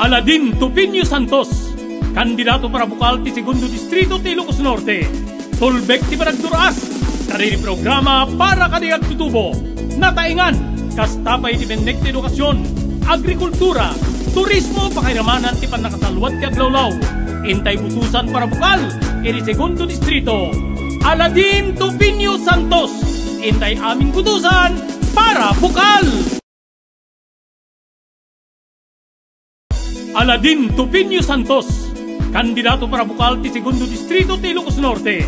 Aladin Tupinio Santos, kandidato para bukal ti Segundo Distrito ti Ilocos Norte. Tulbek ti Baragduraas, kariri programa para kadiyag tutubo. Nataingan, kastapay ti Bennek ti Edukasyon, Agrikultura, Turismo, Pakiramanan ti Panakasalwat ti Aglawlaw. Intay butusan para bukal, iti Segundo Distrito. Aladin Tupinio Santos, intay aming butusan para bukal. Aladin Tupinio Santos, kandidato para bukal ti Segundo Distrito ti Ilocos Norte.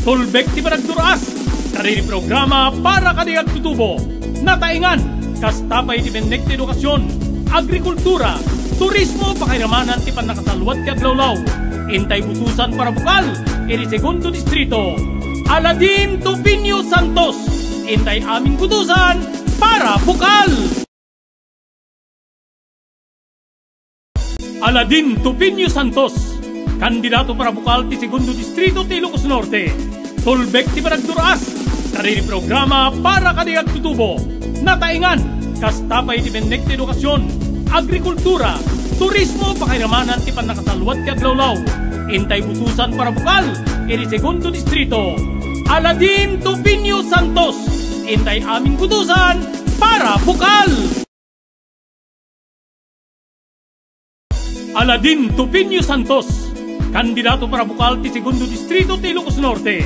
Tulbek ti Baragduraas, kariri programa para kadiyag tutubo. Nataingan, kastapay ti Bennek ti Edukasyon, Agrikultura, Turismo, Pakiramanan ti Panakasalwat ti Aglawlaw. Intay butusan para bukal, iti Segundo Distrito. Aladin Tupinio Santos, intay aming butusan para bukal. Aladin Tupinio Santos, kandidato para bukal ti Segundo Distrito ti Ilocos Norte. Tulbek ti Baragduraas, kariri programa para kadiyag tutubo. Nataingan, kastapay ti Bennek ti Edukasyon, Agrikultura, Turismo, Pakiramanan ti Panakasalwat ti Aglawlaw. Intay butusan para bukal, iti Segundo Distrito. Aladin Tupinio Santos, intay aming butusan para bukal. Aladin Tupinio Santos, kandidato para bukal ti Segundo Distrito ti Ilocos Norte.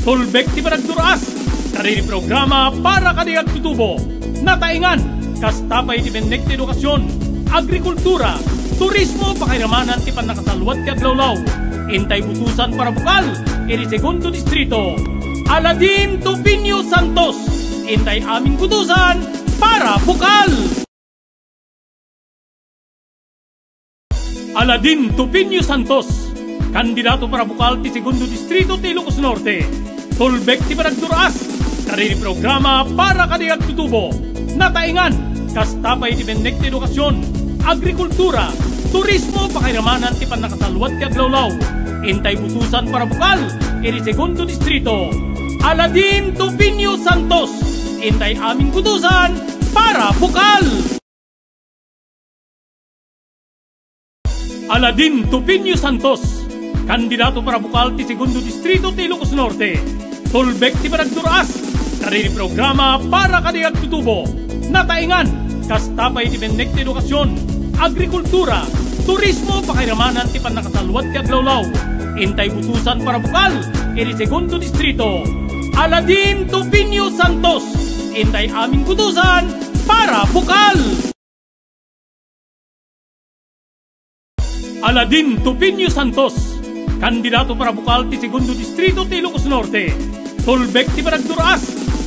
Tulbek ti Baragduraas, kariri programa para kadiyag tutubo. Nataingan, kastapay ti Bennek ti Edukasyon, Agrikultura, Turismo, Pakiramanan ti Panakasalwat ti Aglawlaw. Intay butusan para bukal, iti Segundo Distrito. Aladin Tupinio Santos, intay aming butusan para bukal. Aladin Tupinio Santos, kandidato para bukal ti Segundo Distrito ti Ilocos Norte. Tulbek ti Baragduraas, kariri programa para kadiyag tutubo. Nataingan, kastapay ti Bennek ti Edukasyon, Agrikultura, Turismo, Pakiramanan ti Panakasalwat ti Aglawlaw. Intay butusan para bukal, iti Segundo Distrito. Aladin Tupinio Santos, intay aming butusan para bukal. Aladin Tupinio Santos, kandidato para bukal ti Segundo Distrito ti Ilocos Norte. Tulbek ti Baragduraas, kariri programa para kadiyag tutubo. Nataingan, kastapay ti Bennek ti Edukasyon, Agrikultura, Turismo, Pakiramanan ti Panakasalwat ti Aglawlaw. Intay butusan para bukal, iti Segundo Distrito. Aladin Tupinio Santos, intay aming butusan para bukal. Aladin Tupinio Santos, kandidato para bukal ti Segundo Distrito ti Ilocos Norte. Tulbek ti Baragduraas,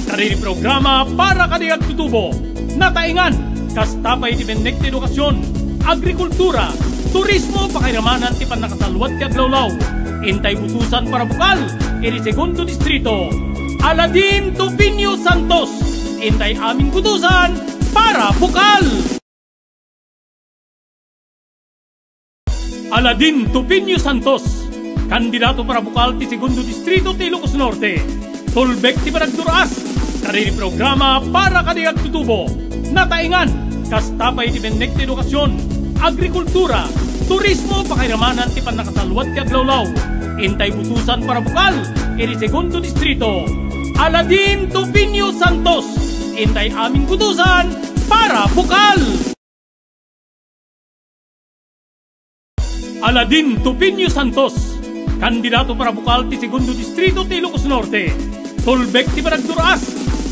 kariri programa para kadiyag tutubo. Nataingan, kastapay ti Bennek ti Edukasyon, Agrikultura, Turismo, Pakiramanan ti Panakasalwat ti Aglawlaw. Intay butusan para bukal, iti Segundo Distrito. Aladin Tupinio Santos, intay aming butusan para bukal. Aladin Tupinio Santos, kandidato para bukal ti Segundo Distrito ti Ilocos Norte. Tulbek ti Baragduraas, kariri programa para kadiyag tutubo. Nataingan, kastapay ti Bennek ti Edukasyon, Agrikultura, Turismo, Pakiramanan ti Panakasalwat ti Aglawlaw. Intay butusan para bukal, iti Segundo Distrito. Aladin Tupinio Santos, intay aming butusan para bukal. Aladin Tupinio Santos, kandidato para bukal ti Segundo Distrito ti Ilocos Norte. Tulbek ti Baragduraas,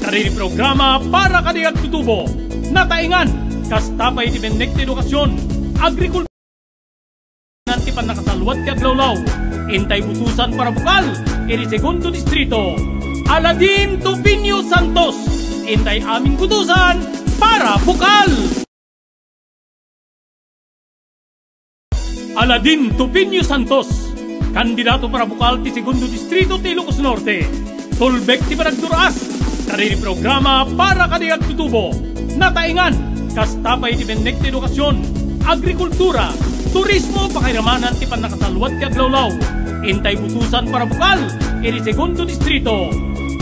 kariri programa para kadiyag tutubo. Nataingan, kastapay ti Bennek ti Edukasyon, Agrikultura ti Panakasalwat ti Aglawlaw. Intay butusan para bukal, iti Segundo Distrito. Aladin Tupinio Santos, intay aming butusan para bukal. Aladin Tupinio Santos, kandidato para bukal ti Segundo Distrito ti Ilocos Norte. Tulbek ti Baragduraas, kariri programa para kadiyag tutubo. Nataingan, kastapay ti Bennek ti Edukasyon, Agrikultura, Turismo, Pakiramanan ti Panakasalwat ti Aglawlaw. Intay butusan para bukal, iti Segundo Distrito.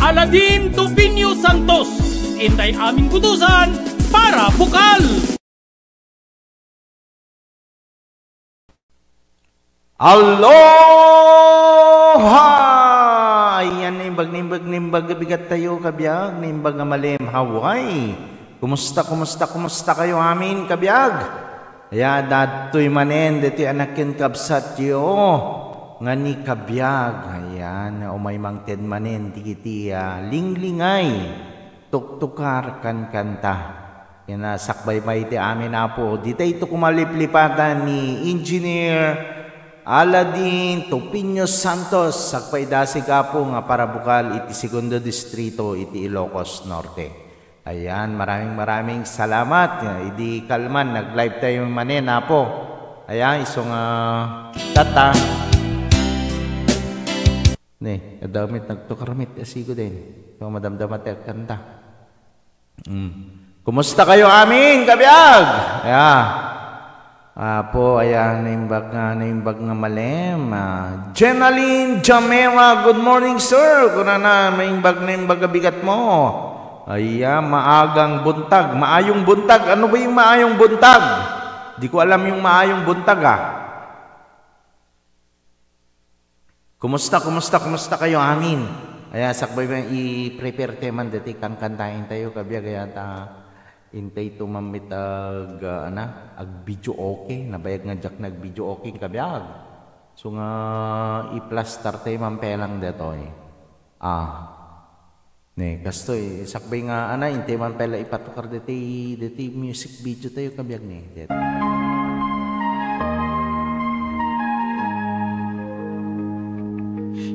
Aladin Tupinio Santos, intay aming butusan para bukal. Aloha! Ayan, nimbag bigat tayo kabiyag, nimbag nga malim Hawaii. Kumusta kayo amin kabiyag? Ayan, dato'y manen, dito'y anakin kabsat yo. Nga ni kabiyag, ayan, umay mangten manen, tikitiya, linglingay, tuktukar kan kanta. Yan na, sakbay-bay ti amin na po. Dito ito kumaliplipatan ni Engineer Aladin Topinio Santos, sakpaidasi ka po nga para bukal iti segundo distrito iti Ilocos Norte. Ayan, maraming salamat. Idi kalman, nag-live tayo manen na po. Ayan, isong tata. Ne, kadamit nagtukaramit asigo din. So, madamdamat at kanta. Kumusta kayo amin, kabiyag? Ayan. Po, ayan, naimbag nga malem. Jenaline Jamera, good morning, sir. Kuna na, naimbag bigat mo. Ayan, maagang buntag. Maayong buntag. Ano ba yung maayong buntag? Di ko alam yung maayong buntag, Kumusta kayo amin? Ayan, sakbay ba i-prepare teman dati kang kantahin tayo, kabiyag. Ayan, intay tumamit ag video okay, nabayag nga jak nag video okay kabiyag. So nga i-plaster tayo mampelang detoy. Ne, kastoy sakbay nga intay mampela ipatukar deti music video tayo kabiyag ni. Deti.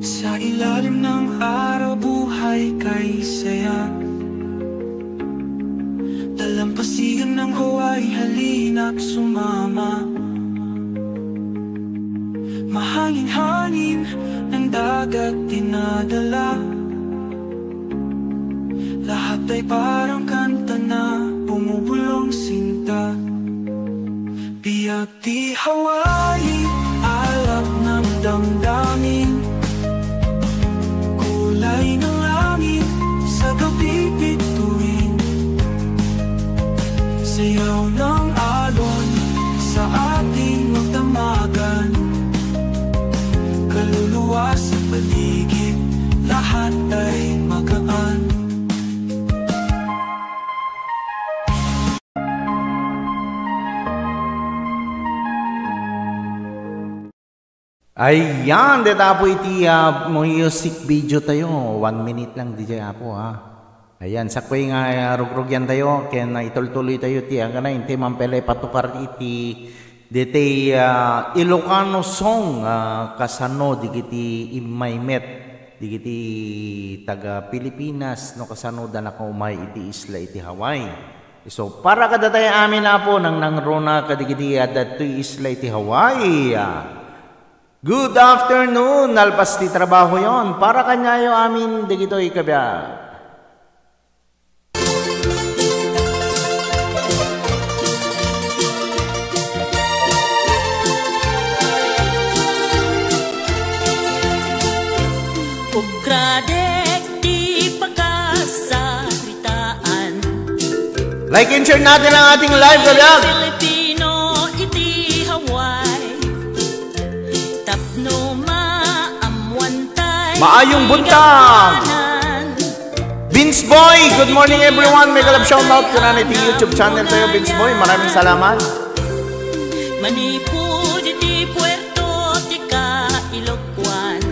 Sa ilalim ng araw buhay kay saya, dalampasigan ng Hawaii, halina't sumama. Mahangin-hangin ng dagat dinadala, lahat ay parang kanta na bumubulong sinta. Biyak di Hawaii, alap ng damdamin, kulay ng langit sa gabi bituin, sayaw ng alon sa ating magdamagan, kaluluwa sa paligid, lahat ay magaan. Ayan, deta po iti music video tayo. 1 minute lang DJ po Ayan, sakpay nga rugrugyan tayo. Kaya na itultuloy tayo ti na inte mampelay patukar iti dete Ilocano song kasano digiti imaymet digiti taga Pilipinas no kasano dana ka umay iti isla iti Hawaii. So para kada tayo amin na po nang nangrona kadigiti datu isla iti Hawaii. Good afternoon, nalpas ti trabaho yon. Para kanyayo amin digito ikabiyag. Ugradek di pagkasaritaan, like and share natin ang ating live kabiyag. Filipino iti Hawaii, tapno maamwantay Maayong buntag. Vince Boy, good morning everyone. May kalab shoutout ko na iti YouTube channel tayo, Vince Boy. Maraming salamat. Manipud iti Puerto tika Ilocos,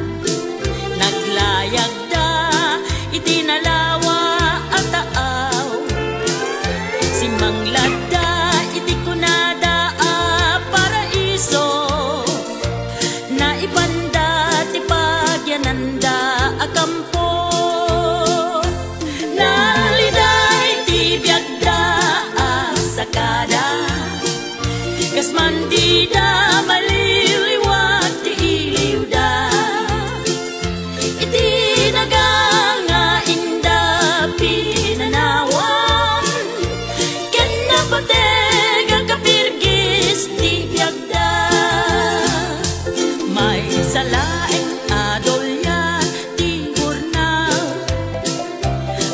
naglayag da iti nalawa at taaw, simanglad da iti kunada paraiso, na ibanda ti pagyananda akampo, naliday ti biagda sakada, kas mandida maliliwag ti iliw da, iti naganga inda pinanawan, ken napateg ang kapirgis ti biagda, may salaeng adolya ti hurnal,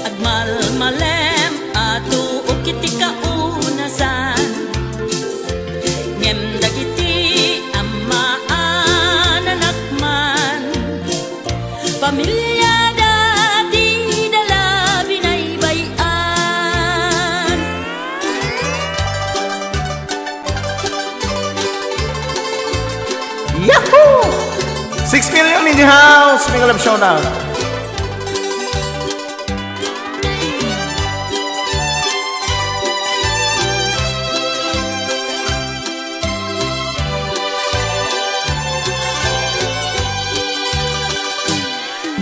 agmalmalem ato ukiti kaunasan, ngem dagiti Yahoo! 6 million in the house. Mega Love Showdown.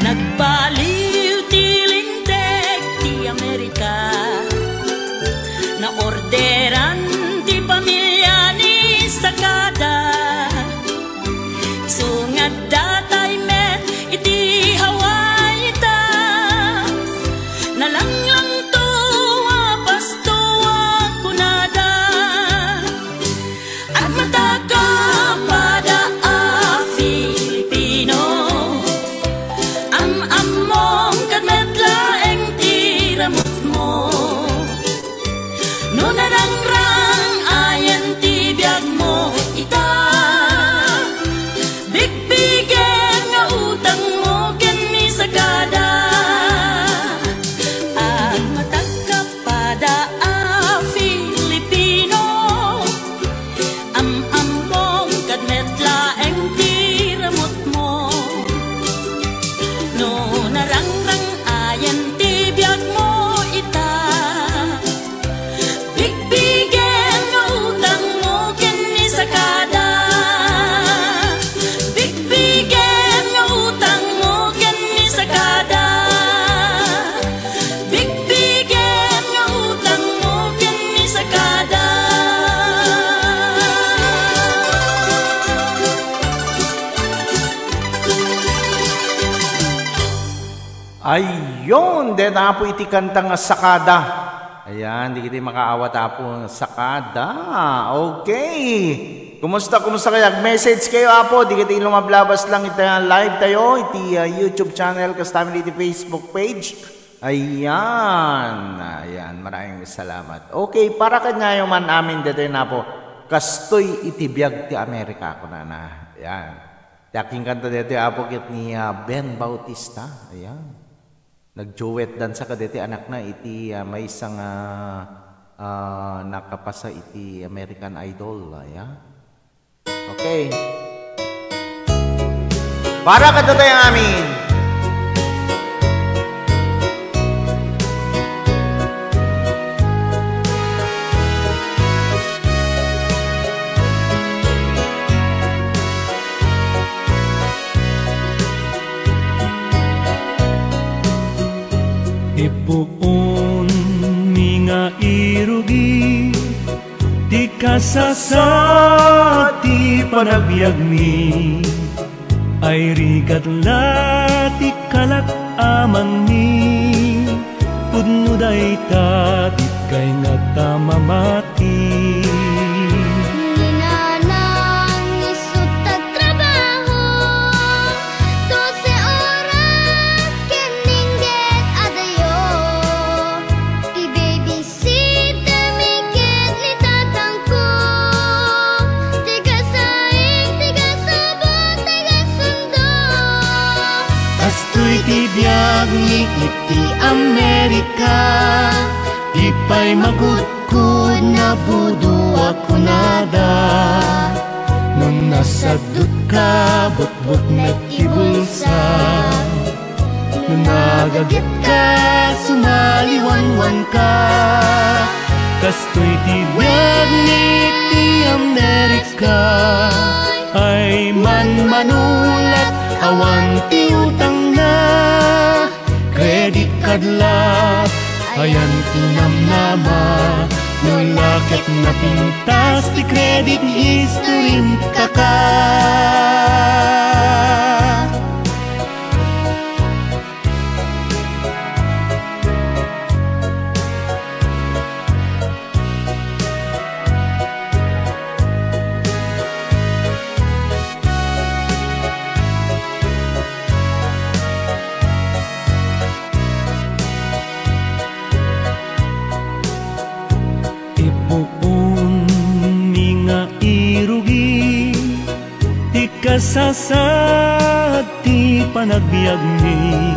Nagbaliw ti lintek ti Amerika, na orderan ti pamilya ni Sakada. Sungad datay met iti Hawaii ta, nalanglang tuwa pastuwa kunada. At mataka pada a Filipino, among kadmetlaeng tiramot mo. No narangrang ayan ti biyag mo ita, bigbigen nga utang mo ken ni Sagada. At matagkapada a Filipino, among kadmetlaeng tiramot mo. No narangrang ayan ti biyag mo ita, bigbigen nga utang mo ken ni Sakada. Bigbigen nga utang mo ken ni Sakada. Bigbigen nga utang mo ken ni Sakada. Ayun, de na po iti kanta nga Sakada. Ayan, di kita makaawat po Sakada. Okay. Kumusta kaya? Message kayo apo, di kita lumablabas lang iti live tayo, iti YouTube channel, kastamil iti Facebook page. Ayan. Ayan, maraming salamat. Okay, para kanya yung man amin dito na po, kastoy iti biyag ti Amerika ko na. Ayan. Yaking kanta dito apo kit ni Ben Bautista. Ayan. Nag-duet dan sa kadete anak na iti may isang nakapasa iti American Idol. Ayan. Okay. Para ka tayo amin. Ipuon mi nga irugi, di kasasati panagbiag mi, ay rigat lati kalak amang mi, pudno day tatit kay nga tamamati. Biyag ni iti Amerika, ipay magudkud na budo ako nada. Nung nasadot ka, butbut na ibulsa, nung nagagit ka, sumaliwanwan ka. Kastoy ti biyag ni iti Amerika, ay manulat awan ti utang na. Credit card la, ayan tinamnama, no lakit na pintas ti credit history kaka. Kasasad ti panagbiag mi,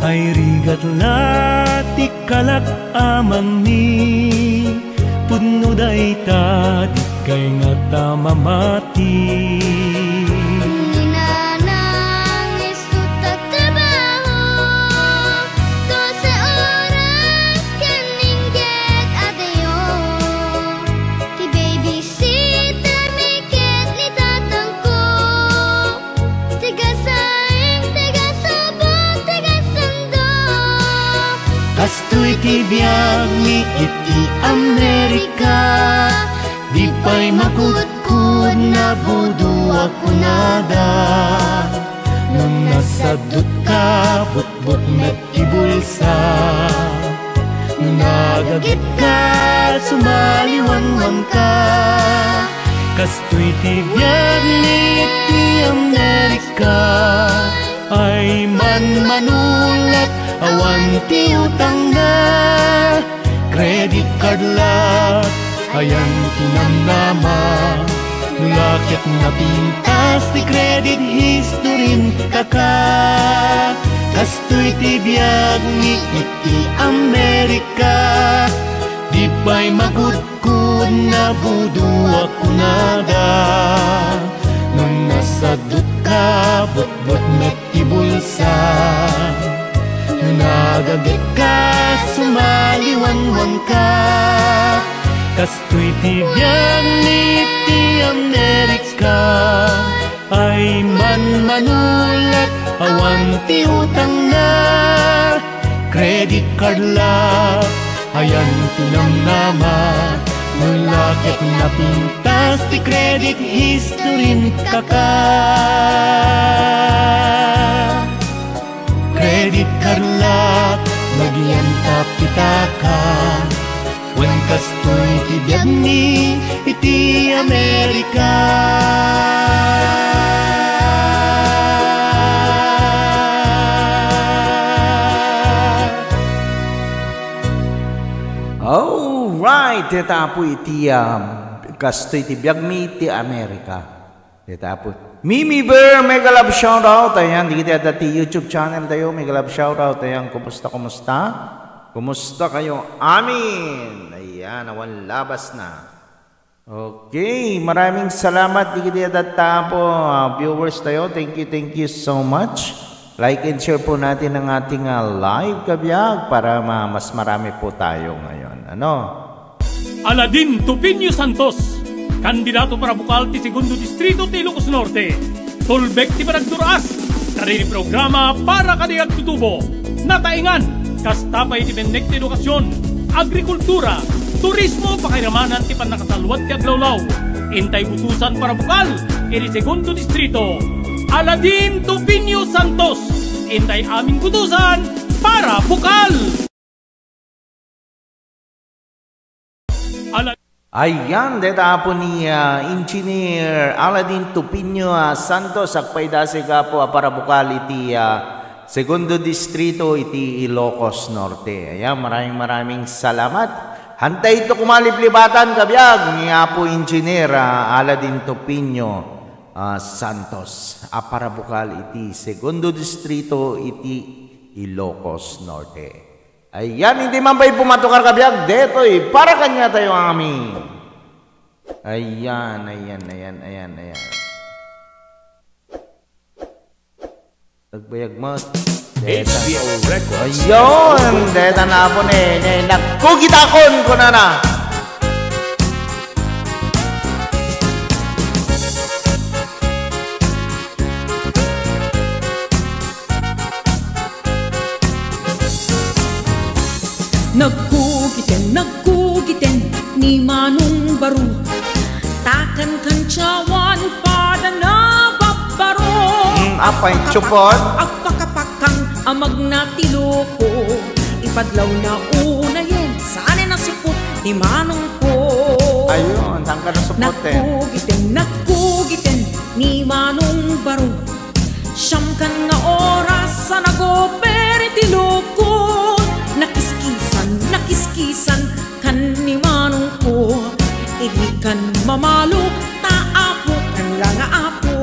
ay rigat lati kalak amang mi, pudno day tatit kay nga tamamati. iti biyag mi iti Amerika, di pa'y makudkud na budu ako nada. Nung nasadot ka, butbut met ibulsa, nung nagagit ka, sumaliwanwan ka. Kastoy ti biyag ni iti Amerika, ay manulat awan ti utang na. Credit card lat ayan tinamnama, nulakit na pintas ti credit history kaka. Kastoy ti biyag ni iti Amerika, di pa'y magudkud na budu ako nada. Nung nasadot ka, butbut met ibulsa, nung nagagit ka, sumaliwanwan ka. Kastoy ti biyag ni iti Amerika, ay manulat awan ti utang na. Credit card la ayan tinamnama, nulakit na pintas ti credit history kaka. Credit card la magian tapitaka, wen kastoy ti biyag ni iti Amerika. Alright, ita po iti kastoy ti biyag mi iti Amerika. Ita po Mimi Bear, mega love shoutout. Ayan, di kita dati YouTube channel tayo, mega love shoutout. Ayan, kumusta? Kumusta kayo? Amin! Ayan, awan labas na. Okay, maraming salamat. Di kita dati po, viewers tayo. Thank you so much. Like and share po natin ang ating live kabiyag para mas marami po tayo ngayon. Ano? Aladin Tupinio Santos, kandidato para bukal ti Segundo Distrito ti Ilocos Norte. Tulbek ti Baragduraas, kariri programa para kadiag tutubo. Nataingan, kastapay ti Bennek ti Edukasyon, Agrikultura, Turismo, Pakiramanan ti Panakasalwat ti Aglawlaw. Intay butusan para bukal, iti Segundo Distrito. Aladin Tupinio Santos, intay aming butusan para bukal. Ayan, deta po ni Engineer Aladin Tupinio Santos, akpay dasi ka po para bukal iti Segundo Distrito iti Ilocos Norte. Ayan, maraming salamat. Hantay ito kumaliblibatan kabiyag ni po Engineer Aladin Tupinio Santos, para bukal iti Segundo Distrito iti Ilocos Norte. Ayan, hindi man ba'y pumatukar kabiyag deto'y para kanya tayo amin. Ayan. Nagbayag mo. HBO Records. Ayun, deta na po nagkugitakon ko na. Nagkugiten ni Manong Baro, takan kantsawan pada na babaro. Apay chupot? Agpakapakang amag na tiloko, ipadlaw na una yen, saan na supot ni Manong ko. Ayun, saan ka na supot Nagkugiten ni Manong Baro, siyam kan nga oras sa nagoperi tiloko. Nakiskisan kan ni Manong ko, hindi kan mamalo, taapo kan lang apo.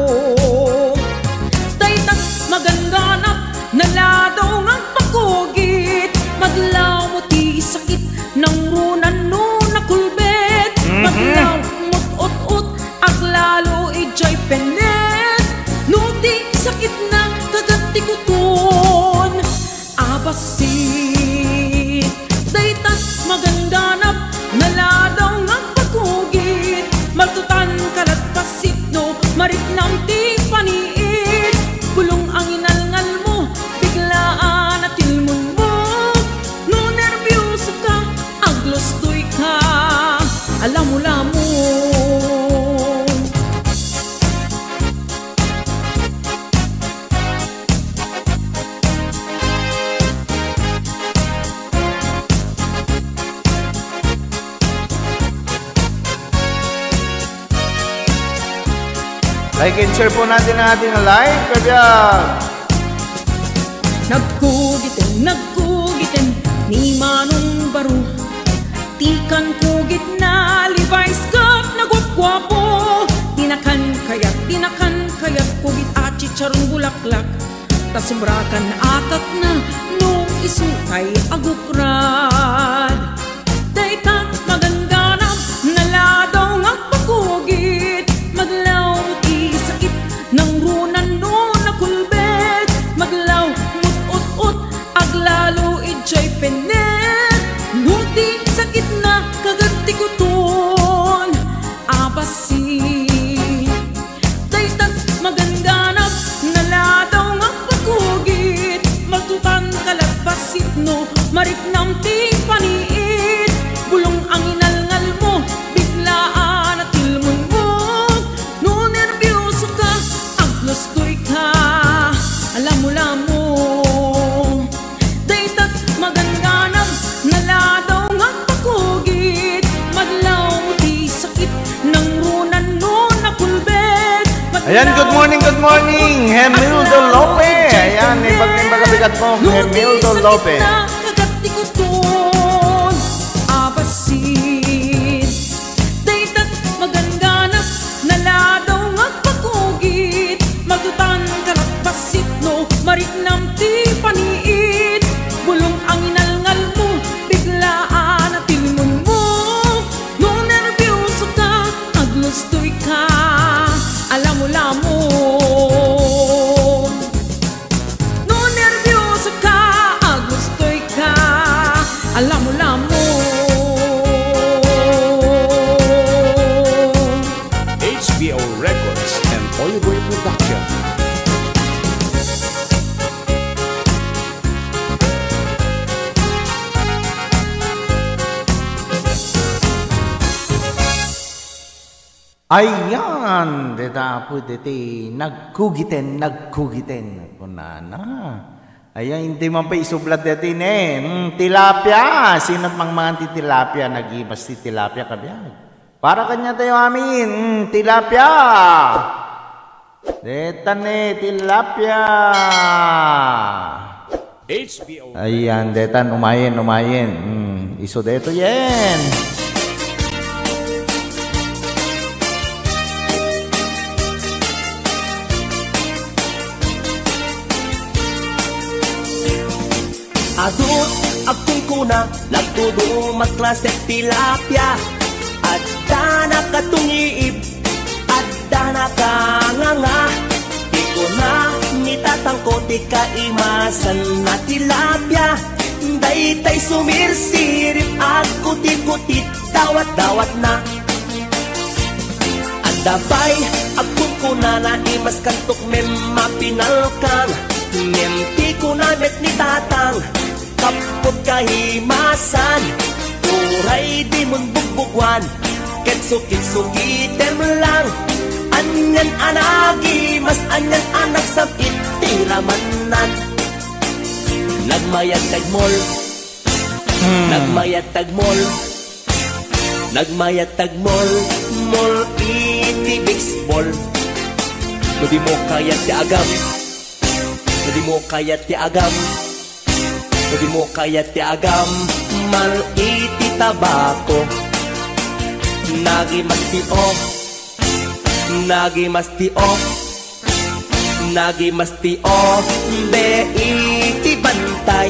Daytat maganganap, naladaw ng pakugit, maglaw mo ti sakit ng runan no nakulbet. Maglaw mo't ut-ut, aglalo ijay penet, no di sakit ng kagati kuton. Abasit magandanap, naladaw ng pagkugit, maltutan kalat pasit no, marit ng ti paniit. Bulong ang inalngal mo, biglaan at ilmon mo, no nervyos Like and share po natin ang ating live, kabiyag. Nagkugitin ni Manong Baro. Tikan kugit na Levi's Cup na gwap-gwapo. Tinakan kayat kugit at chicharong bulaklak. Tasumbrakan akak na nung isukay agukrad. Daytat maganganap naladaw ng pagkugit. Maglaw ti sakit ng runan no nakulbet. Maglaw mut-ut-ut aglalo idjay penet. Nuti sakit na kagati kuton abasi. Daytat maganganap naladaw ng pagkugit. Magtutan kalagpasit no mariknam ti paniit. Bulong ang inalngal mo, biglaan at ilmon mo. No nervyoso ka, aglostoy ka, alam mo. Daytat maganganap, naladaw nga pagkugit. Maglaw ti sakit ng runan no nakulbet. Ayan, good morning, Hemildo Lopez. Ayan, ibag-bigat po, Hemildo Lopez. Daytat maganganap, naladaw nga pagkugit. Magtutan kalagpasit no mariknam ti paniit. Bulong ang inalngal mo, biglaan at ilmon mo. No nervyoso ka, aglostoy ka, alam mo. No nervyoso ka, aglostoy ka, alam mo. HBO Records and Oliver Production. Ayan, dita po diti, nagkugitin, punana. Ayan, hindi man pa isublat diti tilapia, sino't mang mga tilapia, nag-ibas ti tilapia kabiyag. Para kanya tayo amin, tilapia. Detan tilapia. HBO. Ayan, detan, umayin. Iso deto yen. Adut, akong kuna, nagtudo matklase tilapia. Adda na katungiib, adda na kanganga. Di ko na nitatangko, di kaimasan na tilapia. Daytay sumirsirip, at kutit-kutit, dawat-dawat na. Adda pa'y akong kuna na imas kantok mem mapinalkang. Mem ko na met ni tatang, kapot kahimasan. Uray di mon bugbugwan, kitsukit-sukitem lang. Anyan anagi, mas anyan anak sabit tiramanan. Nagmayat tagmol, nagmayat tagmol, nagmayat tagmol, mol iti baseball. Di mo kayat ti agam, di mo kayat ti agam, di mo kayat ti agam, mal iti tabako. Nagimastio, nagimastio, nagimastio, be iti bantay.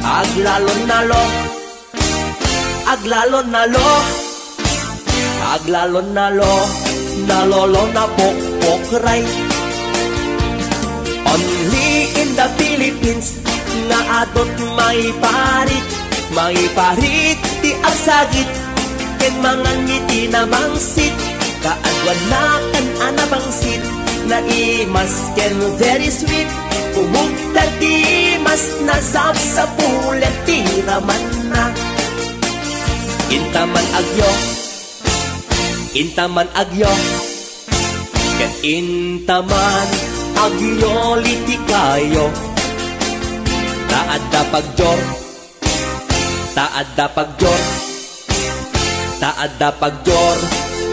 Aglalon nalo, aglalon nalo, aglalon nalo, nalolo na pokpokray. Only in the Philippines, nga adot may parit ti agsagit. Ken mga ngiti na mangsit, kaadwan na kan anabangsit, na imas ken very sweet. Umugta ti mas nasab sa pulet tiraman na. Intaman agyo, intaman agyo, ken intaman agyo liti kayo. Taadda pagjor, taadda pagjor, taadda pagjor,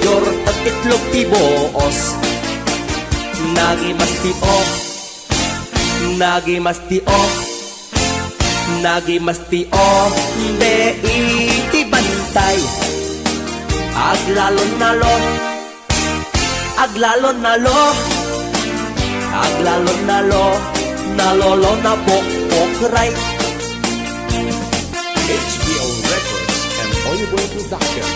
jor at itlog ti boos. Nagimastio, nagimastio, nagimastio, de iti bantay. Aglalon nalo, aglalon nalo, aglalon nalo, nalolo na pokpokray. HBO Records and Oliver Production.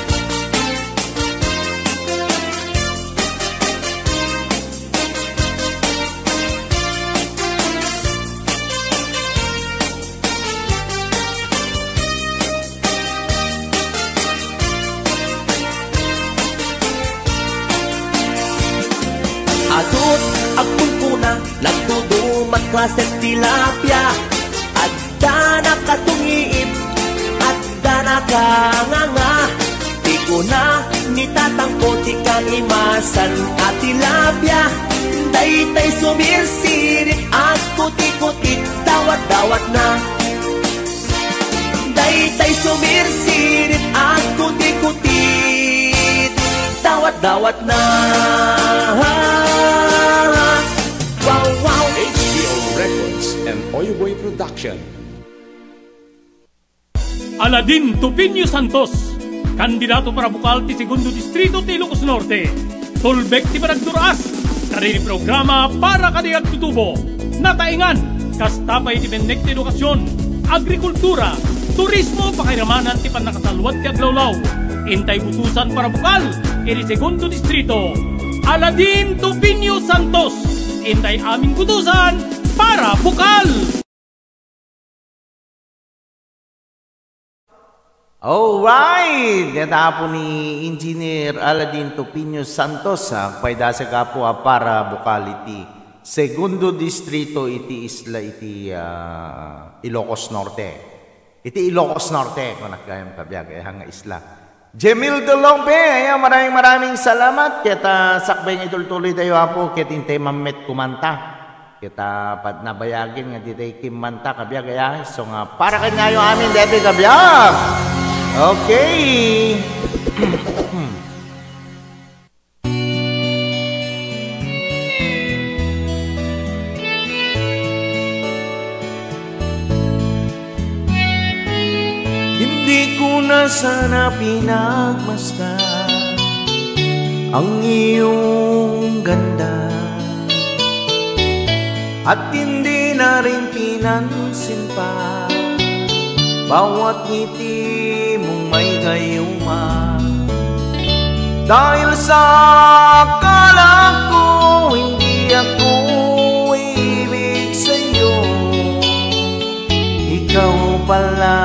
Adut agpungkuna nagtudumat klaset tilapia. Adda nakatungiip, adda nakanganga. Di ko na nitatangko ti kaimasan at tilapia. Daytay sumirsirit at kuti-kuti dawat-dawat na. Daytay sumirsirit at kuti-kuti dawat-dawat na. Wow, wow. HBO Records and Oyboy Production. Aladin Tupinio Santos, kandidato para bukal ti Segundo Distrito ti Ilocos Norte. Tulbek ti Baragduraas, kariri programa para kadiag tutubo. Nataingan, kastapay ti Benek ti Edukasyon, Agrikultura, Turismo, Pakiramanan ti Panakasalwat ti Aglawlaw. Intay butusan para bukal, iri Segundo Distrito. Aladin Tupinio Santos, intay aming butusan para bukal. Alright! Yata po ni Engineer Aladin Tupinio Santos paidasa ka po para bukaliti Segundo Distrito iti isla iti Ilocos Norte. Iti Ilocos Norte kung nagkayang kabiyag hanga isla. Jemil Dolompe, maraming salamat. Kita sakbay ng itultuloy tayo po kita intay mamet kumanta. Kita pad nabayagin nga ditay kimanta kabiyag so nga para kanya yung amin dati kabiyag. Okay. Hindi ko na sana pinagmasdan ang iyong ganda at hindi na rin pinansin pa bawat ngiti mong may gayuma. Dahil sa akala ko hindi ako ibig sa'yo, ikaw pala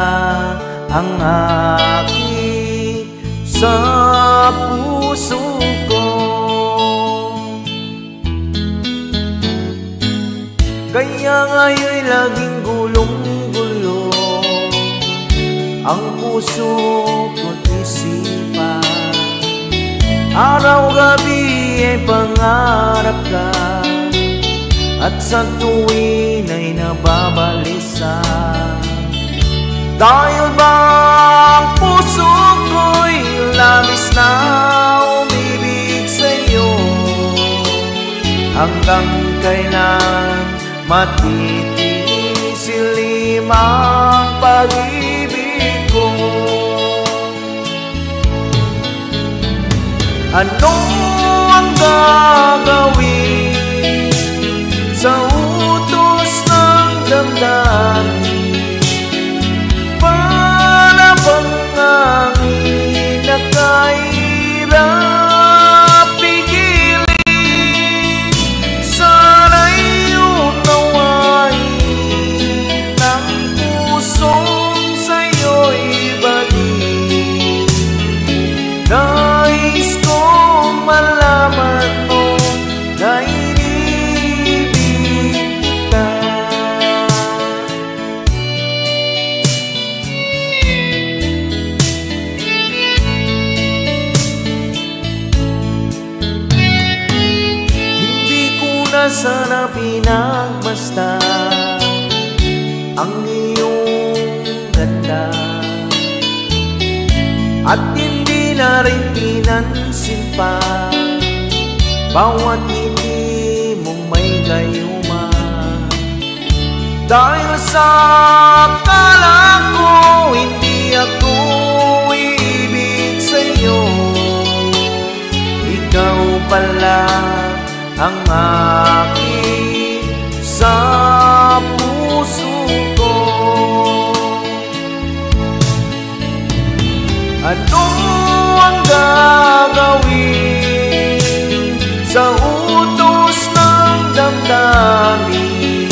ang aking sa puso ko. Kaya ngayon'y laging gulong-gulo ang puso ko't isipan. Araw-gabi ay pangarap ka at sa tuwin ay nababalisa. Dahil ba ang puso ko'y labis na umibig sa'yo, hanggang kailan matitisilim ang pag-ibig ko. Ano ang gagawin sa utos ng damdamin? Para bang angin na kahirap pigilin? Sana'y unawain ng pusong sa'yo'y balik. Nais kong malaman mo na inibig kita. Hindi ko na sana pinagmasdan ang iyong ganda at hindi na rin pinansin pa bawat ngiti gayuma. Dahil sa akala ko hindi ako ibig sa'yo, ikaw pala ang aking sa puso ko. Ano ang gagawin sa utos ng damdamin?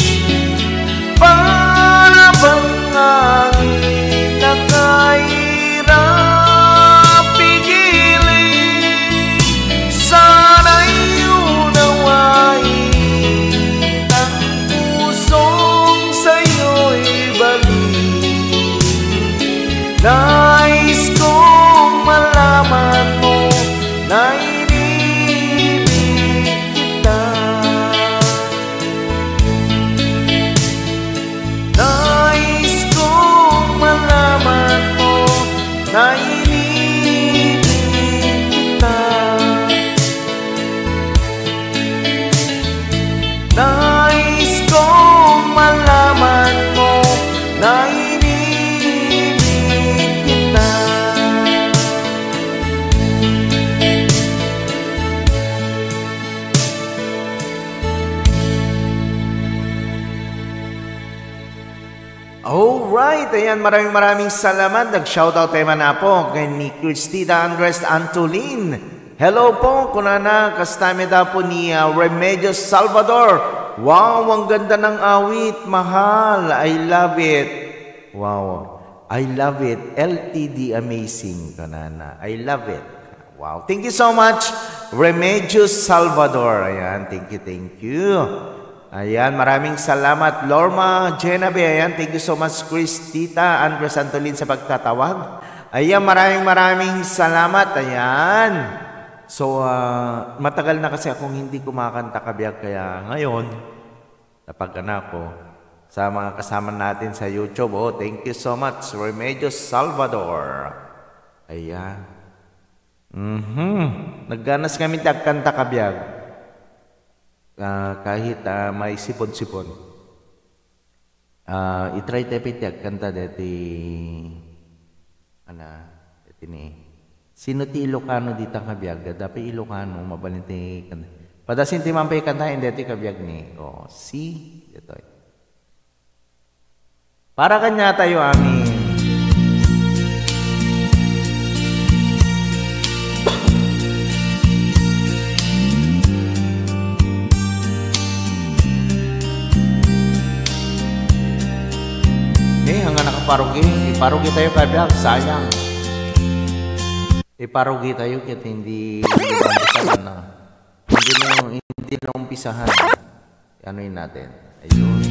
Para bang hangin na kahirap pigilin? Sana'y unawain ang pusong sa'yo'y balik. Nais kong malaman mo na inibig kita. Nais kong malaman mo na inibig kita. Nais kong malaman mo na inibig kita. Alright, ayan, maraming salamat. Nag-shoutout tayo man na po kay ni Cristina Andres Antolin. Hello po, kunana, kastamida po ni Remedios Salvador. Wow, ang ganda ng awit, mahal. I love it. Wow, I love it. LTD amazing, kunana. I love it. Wow, thank you so much, Remedios Salvador. Ayan, thank you. Ayan, maraming salamat. Lorma Genabe, ayan, thank you so much, Cristina Andres Antolin sa pagtatawag. Ayan, maraming salamat. Ayan. So, matagal na kasi akong hindi kumakanta kabiyak, kaya ngayon, napag-anak ko sa mga kasama natin sa YouTube. Oh, thank you so much, Remedios Salvador. Ayan. Nagganas kami tagkanta kabiyak. Kahit may sipon-sipon. Itry tayo pitag kanta dati ni sino ti Ilocano dita kabiag, dapat Ilocano mabalinti kanta. Padasin ti mampay kantahin dati kabiag ni si ito. Para kanya tayo amin. Hanggang nakaparugi, iparugi tayo kabiag, sayang. Iparugi tayo kahit hindi na umpisahan. Ano yun natin? Ayun.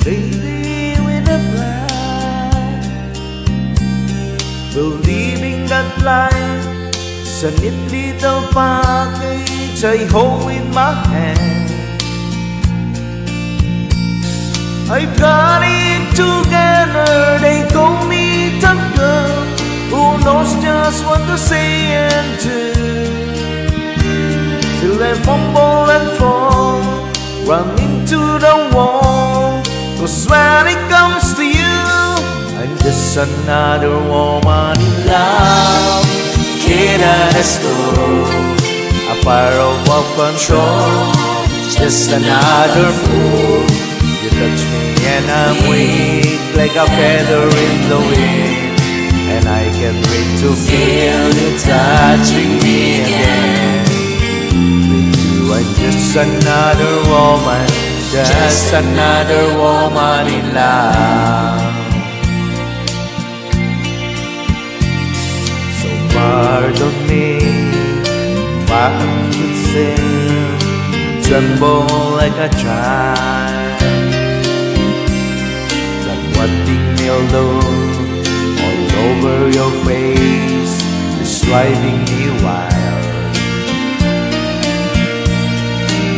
Baby with a blind, believing that life a neat little package I hold in my hand. I've got it together, they call me tough girl, who knows just what to say and do. Till I fumble and fall, run into the wall, 'cause when it comes to you, I'm just another woman in love. Kid at a school, a fire of control, just another fool. You touch me and I'm weak, like a feather in the wind, and I can't wait to feel you touching me again. With you I'm just another woman, just another woman in love. Pardon me if I could sin, tremble like a child, like what mildew all over your face is driving me wild.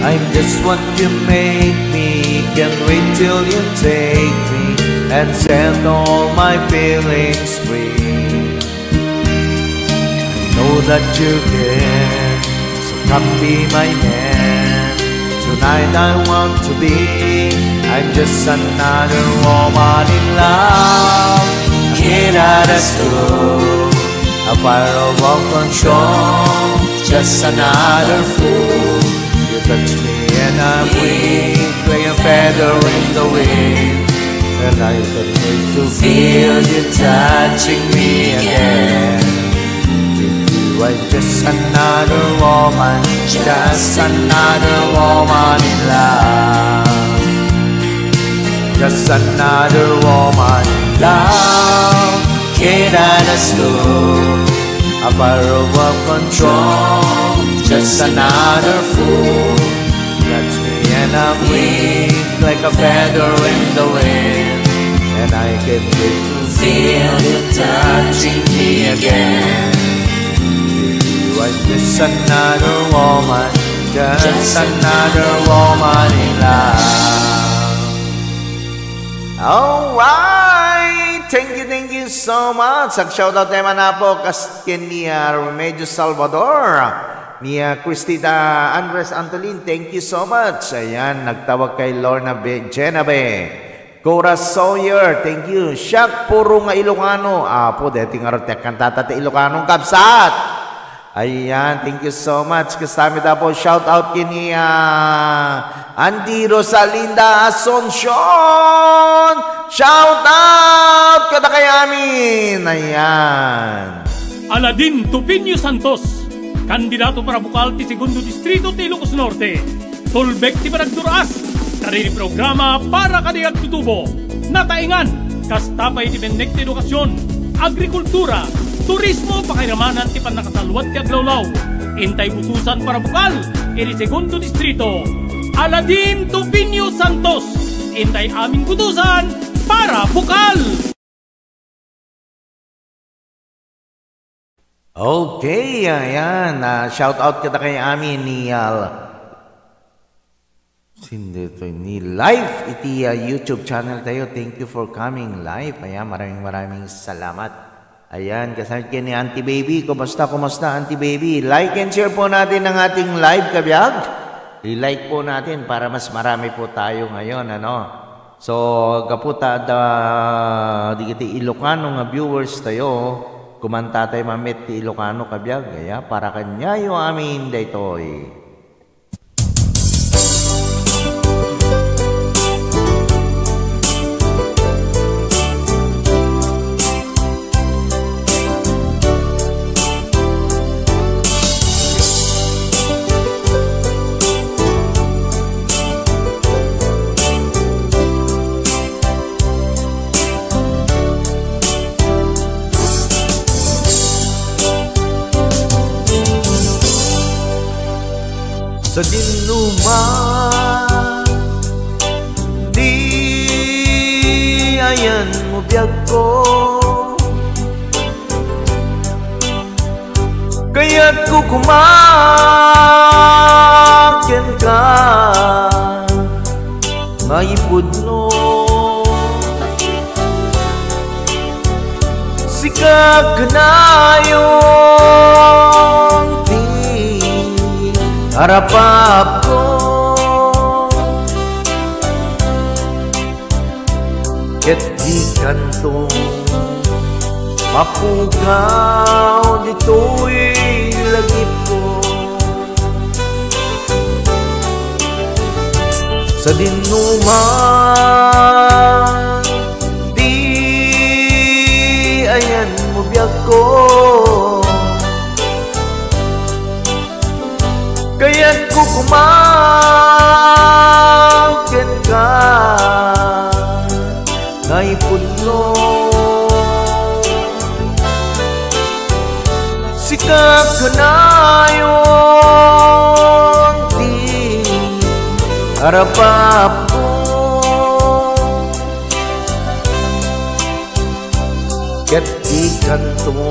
I'm just what you make me, can't wait till you take me and set all my feelings free. I know that you can, so come be my man. Tonight I want to be, I'm just another woman in love. A kid out of school, a fire of control, just another fool. You touch me and I'm weak, like a feather in the wind. And I can't wait to feel you touching me again. With you I'm just another woman, just another woman in love. Just another woman in love. Kid out of school, a fire of control, just another fool. Touch me and I'm weak, like a feather in the wind. And I can't wait to feel you touching me again. With you I'm just another woman, just another woman in love. Alright! Thank you so much. Shoutout naman na po kaskin ni Remedios Salvador, ni Cristita Andres Antolin. Thank you so much. Ayan, nagtawag kay Lorna Genabe. Cora Sawyer, thank you. Siyak puro nga Ilocano. Po, deti nga rin kantata ti Ilocano kapsat. Ayan, thank you so much. Kasami na po, shout out kini Auntie Rosalinda Asuncion. Shout out kada kay amin. Ayan. Aladin Tupinio Santos, kandidato para bukal ti Segundo Distrito ti Ilocos Norte. Tulbek ti Baragduras, kariri programa para kadiag tutubo. Nataingan, kastapay ti Bennek ti Edukasyon, Agrikultura, Turismo, pakiramanan ti panakasalwat ti Aglawlaw. Intay butusan para bukal, iri Segundo Distrito. Aladin Tupinio Santos, intay aming butusan para bukal. Okay, ayan. Shout out kita kay amin ni ni live iti YouTube channel tayo. Thank you for coming live. Ayan, maraming salamat. Ayan, kasama kayo ni Auntie Baby. Kumusta Auntie Baby? Like and share po natin ang ating live kabiyag. I-like po natin para mas marami po tayo ngayon, ano? So, kaputa di kiti Ilocano nga viewers tayo. Kumanta tayo mamit ti Ilocano kabiyag. Kaya para kanya yung amin daytoy. Sa dinuma di ayan mo biyag ko, kaya't kukumakyan ka maipudno sikag kanayong harapap ko, ket di kanto mapugaw dito'y lagip ko. Sa dinuman di ayan mo biyag ko, kaya't kukumakyan ka naipudno sikap ka na yung di harapap ko, kaya't di kanto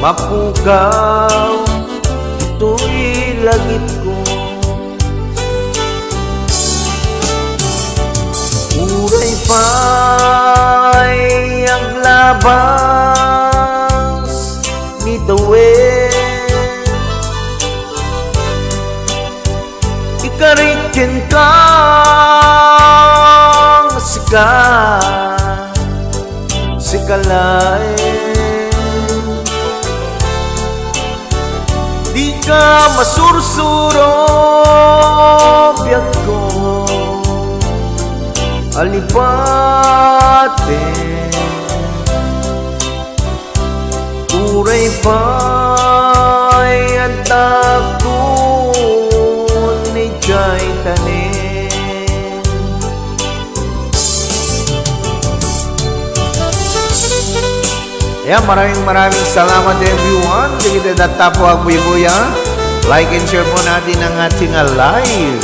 mapugaw ito'y lagip ko. Uray pa pa'y aglabas ni tawid, ikarikin ka sikalain, di ka masursuro biyak ko alipatin, uray pa'y antakun ni jay tanin. Yeah, maraming salamat everyone. Di kita datapo ang buya-buya. Like and share po natin ang ating live.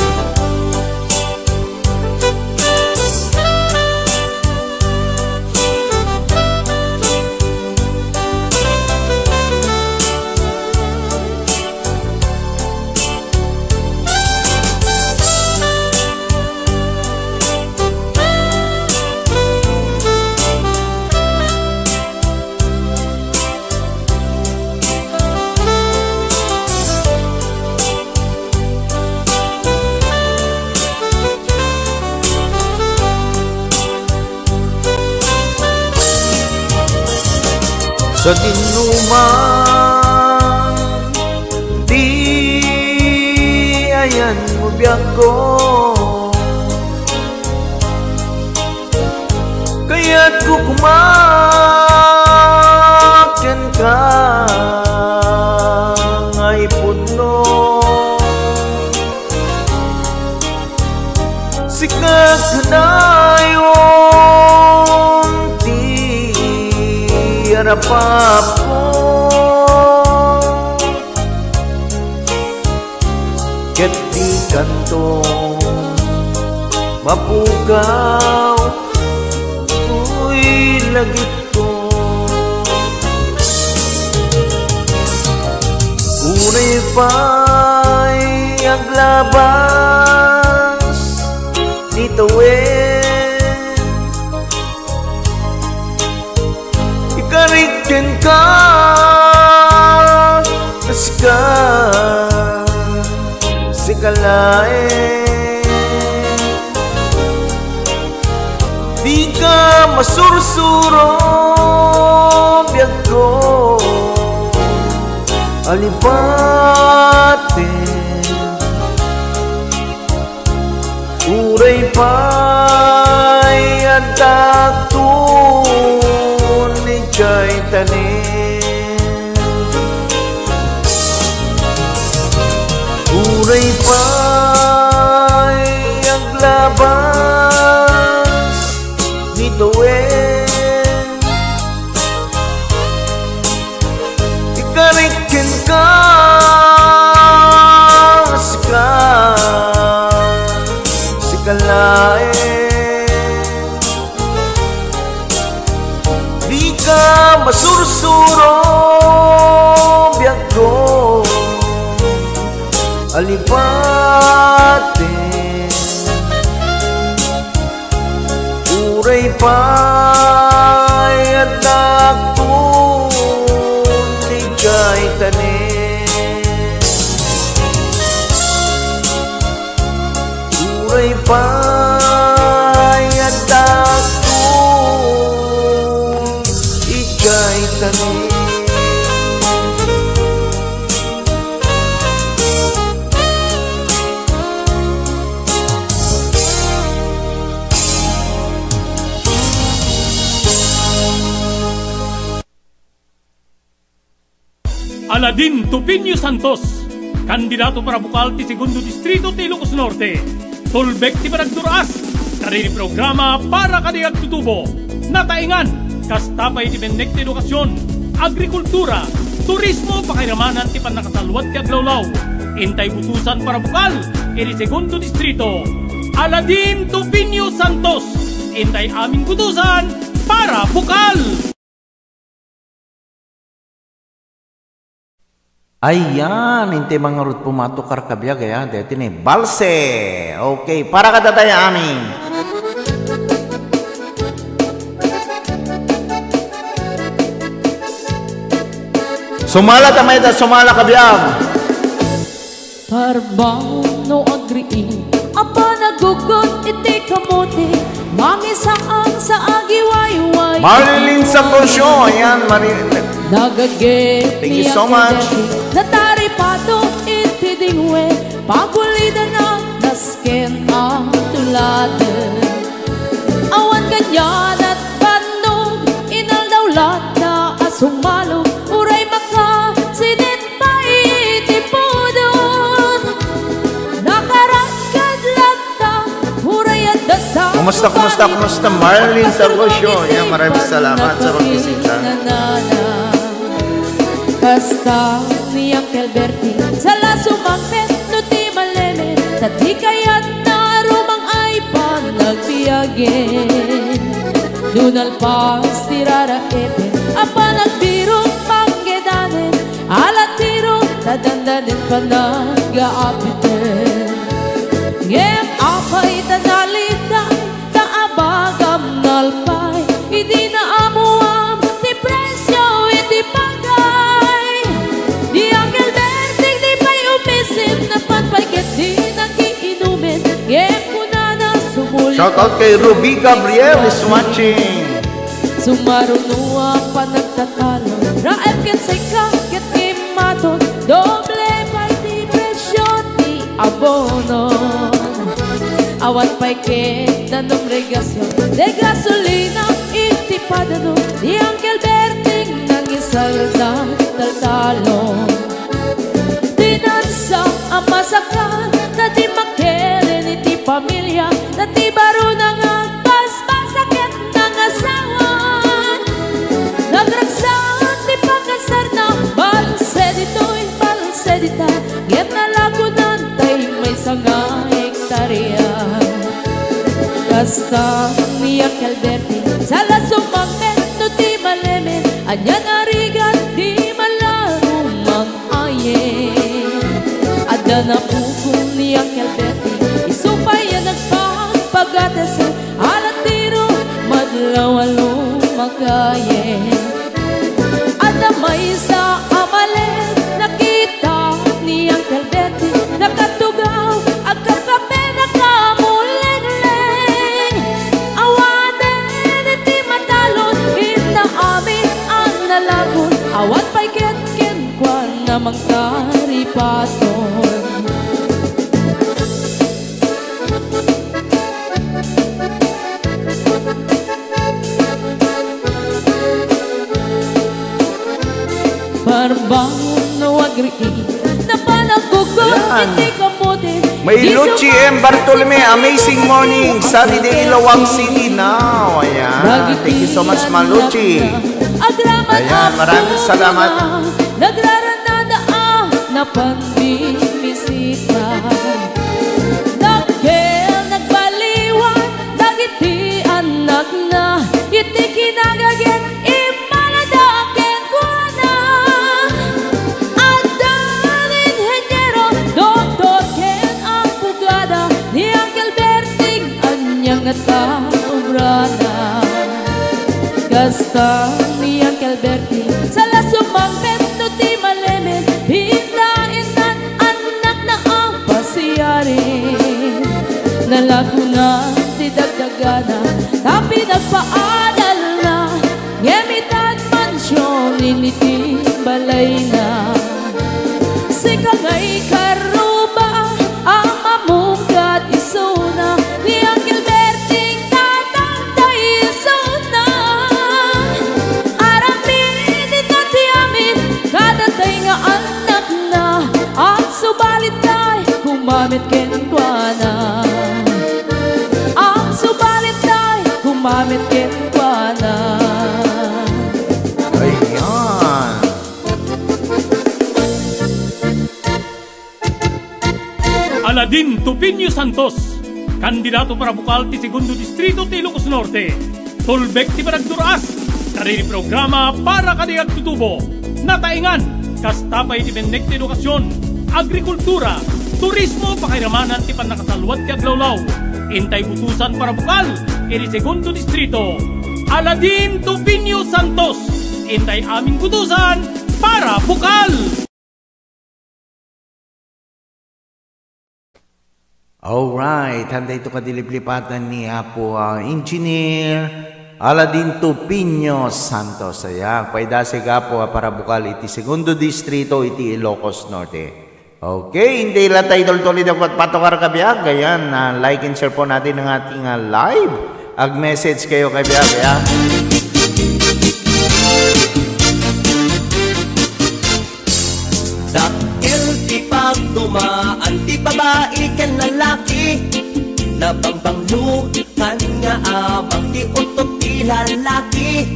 Sa tinuman, di ayan mo biyak ko, kaya't kukumakyan ka ngay puno, sikag kanayon harapap ko, ket di kanto mapukaw uy lagit ko, unay pa'y aglabas ni tawid, ikarikin ka sikalain, di ka masursuro biyak ko alipatin, uray pa'y adakton ni jay tanin, uray pa'y aglabas ni tawid, ikarikin ka sikalain, di ka masursuro biyak ko alipatin, uray pa'y adakton ni jay tanin, uray pa'y adakton ni jay tanin. Aladin Tupinio Santos, kandidato para bukal ti Segundo Distrito ti Ilocos Norte, tulbek ti Baragduraas, kariri programa para kadiag tutubo, nataingan, kastapay ti Bennek ti Edukasyon, Agrikultura, Turismo, Pakiramanan ti Panakasalwat ti Aglawlaw, intay butusan para bukal, iti Segundo Distrito, Aladin Tupinio Santos, intay aming butusan para bukal. Ayan, hindi mga rut pumatukar kabiyag ya. Dito ni Balse. Okay, para katataya amin. Sumala tamay ta, sumala kabiyag. Parbaw no agriin, apa nagugot iti kamote, mangisaan sa agiwayway. Marilyn Santosyo, ayan, Marilyn. Nagagit Thank you so much. Nataripato iti dingwe, pagulida na nasken ang tuladen. Awan ganyan at bandog, inaldawlat na asumalog, uray maka sinit pa iti pudon. Nakaragad lang ta, uray at dasal. Kumusta Marilyn Santosyo? Ayan, maraming salamat sa pagbisita. Basta ni Uncle Bertie sa lasumangpet no ti maleme, tati kayat na rumang ay panagbiyagen. Dunal pas tirara ete, apa nagbirong panggedanen, alat tirong tadandanin pa nag-aapiten. Ngem apay tanalita, taabagam nalpay, hindi na amuam ti presyo iti pagay. Di Uncle Berting di pa'y umisim, na panpagkat di nakiinumin, ngem kuna na sumulit. Shout out kay Ruby Gabriel is watching. Sumaruno ang panagtatalo, raep ket say kaket imaton, doble pa'y di presyo ti abono. Awan pa'y ket nanong regasyon, de gasolina iti padano, di Uncle Berting nang isalda taltalon. Tinansa ang masakan, na di makelen iti pamilya, na di baro nang agpas-pasakit ng asawan. Nagragsan di pagkasar na, balse dita, get na lagunan tay may sanga hektarya. Basta ni Uncle Bertie sa lasumangpet no ti maleme, anya narigat di malarong mag-ayen. Adda na pukong ni Uncle Bertie, isupay yan nagpapagatas, alat tiro madlawalo makayen. Adda may sa amalet, nakita ni Uncle Bertie, nakatugaw agkakape nakamuling-ling. Awanen iti matalon, inaamin ang nalagon, awat pa'y ket-ken kwa namang karipaton. Parbaw no agriin, na panagugot iti kamote. May Luchi M. Bartolome, amazing morning, Saturday, Ilawang City now. Ayan, thank you so much, Maluchi. Ayan, maraming salamat. Nagraranada na panbibisita, dagkel nagbaliwan, dagiti anak na, iti kinagaget imaladaken ko na. Andan inhenyero, doktor ken ang pugada, ni Uncle Berting anyang nataubrana. Gasta ni Uncle Berting sa lasumangpet no ti malemen, hindain nan anak na ang pasiyarin. Nalaguna ti dagdagana, tapi nagpaadal na, ngemitan mansyon initi balay na. Sika nga'y karuba ang mamungkat isuna, ni Uncle Berting tatangday isuna. Aramin iti amin, kadatay nga anak na, ang subalit ay kumamit kenkwana. Ang subalit ay kumamit kenkwana. Ayan. Aladin Tupinio Santos, kandidato para bukal ti Segundo Distrito ti Ilocos Norte. Tulbek ti Baragduraas, kariri programa para kadiag tutubo. Nataingan, kastapay ti Bennek ti Edukasyon, Agrikultura, Turismo, Pakiramanan ti Panakasalwat ti Aglawlaw. Intay butusan para bukal, iti Segundo Distrito. Aladin Tupinio Santos, intay aming butusan para bukal! Alright, handa ito kadiliplipatan ni Apo Engineer Aladin Tupinyo Santos. Ayan, paidasi ka po para bukal iti segundo distrito iti Ilocos Norte. Okay, hindi lang tayo tol-toli na patokar kabiyag. Ayan, like and share po natin ang ating live. Ag-message kayo kabiyag. Ayan. Dakil ti pagdumaan ti babae ken lalaki, nabangbanglo kan nga amang ti utot ti lalaki.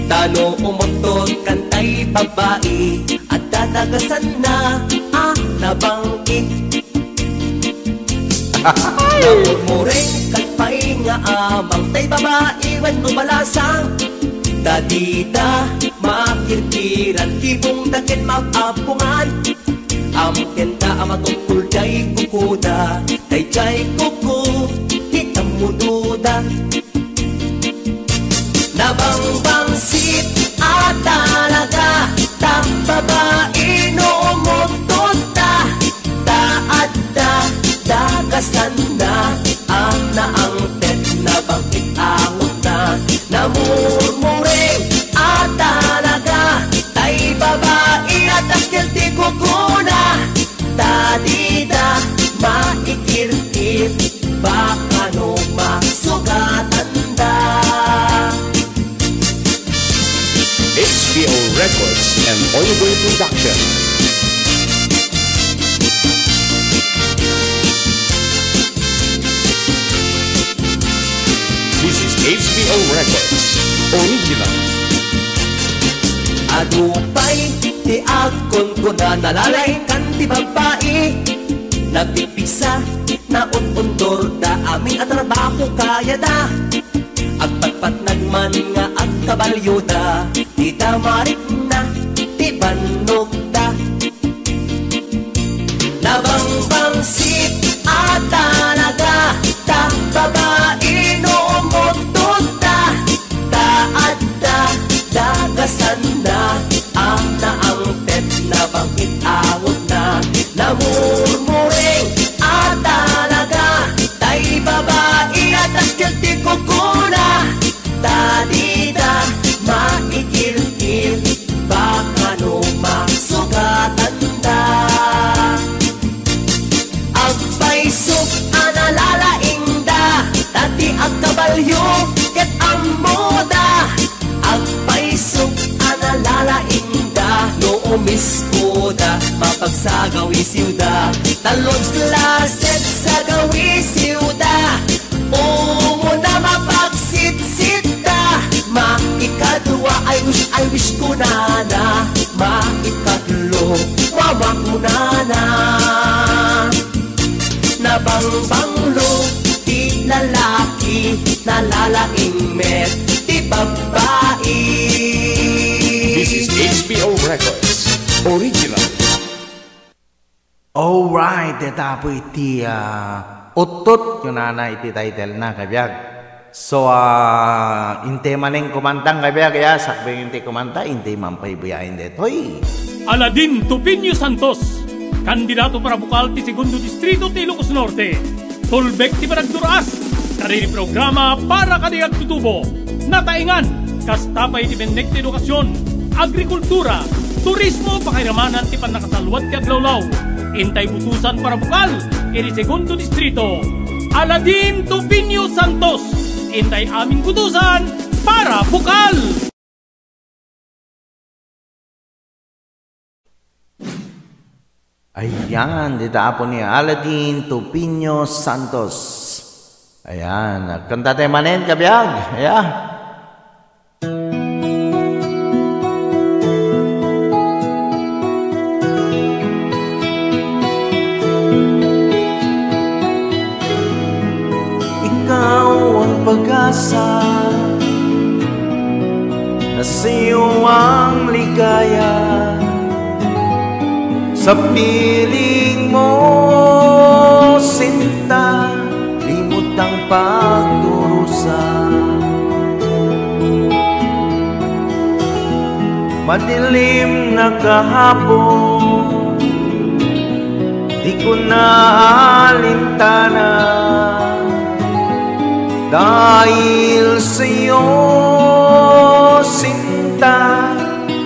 Tano umotot kan tay babae at dadagasan na nabangi. Namurmuring kan pay nga amang tay babae wen numalasang. Dadida makirkiran kibong dakin mapapungan. Amken ta amatungkol jay kukuda, tay jay kuku kita mududa. Nabangbangsit at talaga ta babae no umutot ta. Taadda dagasan na ang naangtet na bangkit angot na. Namurmuring at talaga tay babae at akil ti kukuna. Tadida maikirkir baka no masugatan da. HBO Records and Oyboy Production. This is HBO Records Original. Adupay ti akon ko na nalalay kan ti babae. Nagpipisa na unundor da amin at trabaho kaya da. Agpatpat nagman nga at kabalyo da. Ti damarik na ti banog da. Nabangbangsit at talaga ta babae no umutot ta. Taadda dagasan na ang naangtet na bangkit awot na. Namurmuring at talaga tay babae at akil ti kukuna. Tadida maikirkir baka no masugatan da. Agpaisok analalaing da, tati agkabalyo ket amoda. Agpaisok analalaing da, no umisko da, mapagsagaw isiw da. Talons klaset sa gawisiw da, umuna mapagsit-sit da. Maikadwa I wish ko na na. Maikadlo mama ko na na. Nabangbanglo ti lalaki, nalalaing met ti babae. This is HBO Records Original. Alright, ito po iti utot yung nana iti title na kabiyag. So, inte maneng kumantang kabiyag, kaya sakbeng inte kumanta, inte mampaybayain detoy. Aladin Tupinyo Santos, kandidato para bukal ti segundo distrito ti Ilocos Norte. Tulbek ti Baragduraas, kariri programa para kadiag tutubo. Nataingan, kastapay ti benek ti edukasyon, agrikultura, turismo, pakiramanan ti panakasalwat ti aglawlaw. Intay butusan para bukal, iti segundo distrito. Aladin Tupinyo Santos, intay aming butusan para bukal. Ayan, dito po ni Aladin Tupinyo Santos. Ayan, kanta tayo manin kabiyag. Ayan. Ikaw ang pag-asa, na sa'yo ang ligaya. Sa piling mo, sinta, limot ang pagdurusa. Madilim na kahapon, di ko na alintana, dahil sa'yo, sinta,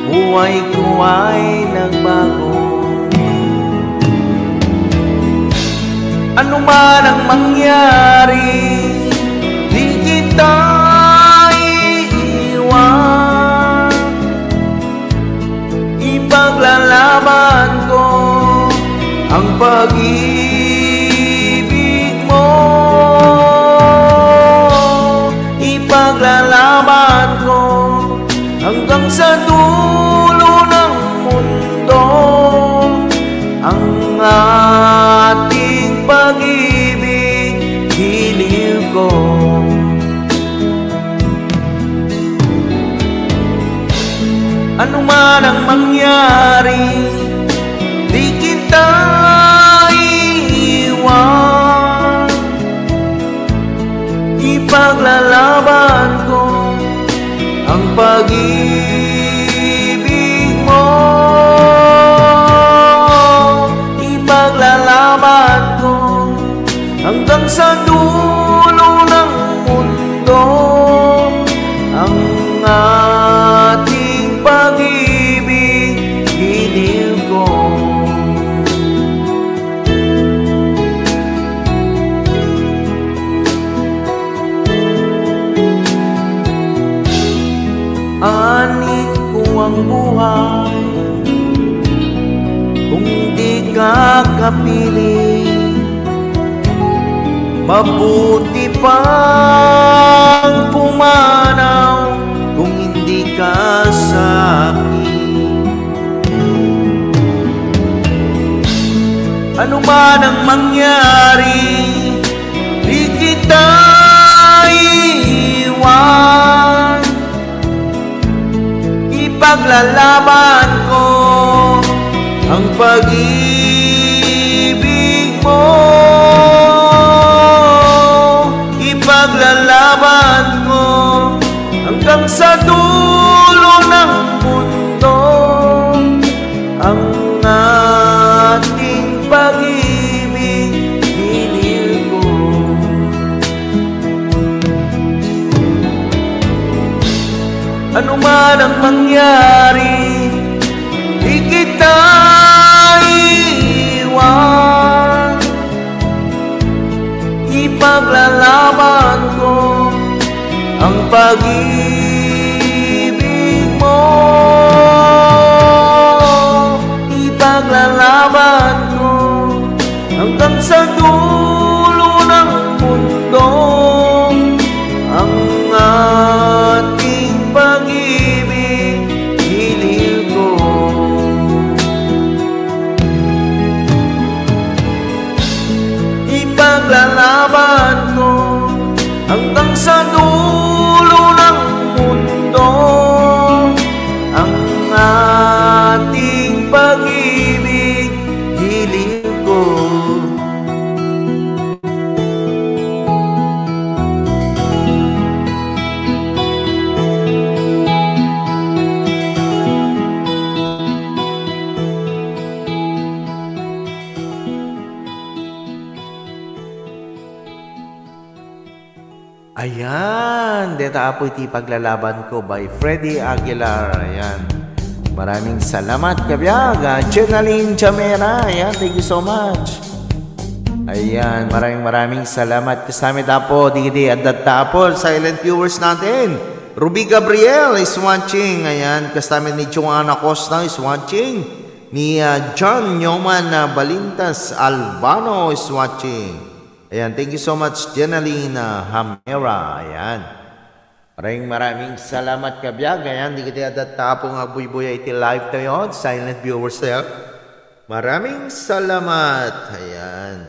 buhay ko ay nagbago. Ano man ang mangyari, di kita iiwan. Ipaglalaban ko ang pag-ibig mo. Ipaglalaban ko hanggang sa dulo ng mundo ang ating pag-ibig, hiliw ko. Ano man ang mangyari, di kita iiwan. Ipaglalaban ko ang pag-ibig mo. Ipaglalaban ko hanggang sa dulo ng mundo ang ating pag-ibig, hiliw ko. Anin ko ang buhay kung di ka kapiling. Mabuti pang pumanaw kung hindi ka sa akin. Ano man ang mangyari, di kita iiwan. Ipaglalaban ko ang pag-ibig mo. Ipaglalaban ko hanggang sa dulo ng mundo ang ating pag-ibig, hiliw ko. Ano man ang mangyari, di kita iiwan. Ipaglalaban ko ang pag-ibig mo. Ipaglalaban ko hanggang sa dulo ng mundo ang ating pag-ibig, hiliw ko. Ipaglalaban ko hanggang sa dulo ng mundo ang ating pag-ibig, hiliw ko. Ayan, deta apoy ti paglalaban ko by Freddy Aguilar. Ayan, maraming salamat kabiyag. Chenaline Chamera, ayan, thank you so much. Ayan, maraming salamat. Kasama tapo, digidi at tapo, silent viewers natin. Ruby Gabriel is watching. Ayan, kasama ni Joanna Costa is watching. Ni John Nyoman Balintas Albano is watching. Ayan, thank you so much, Jenaline Hamera. Ayan. Maraming salamat kabiyag. Ayan, di kita tapo nga buy-buya iti live tayo. Silent viewers tayo. Maraming salamat. Ayan.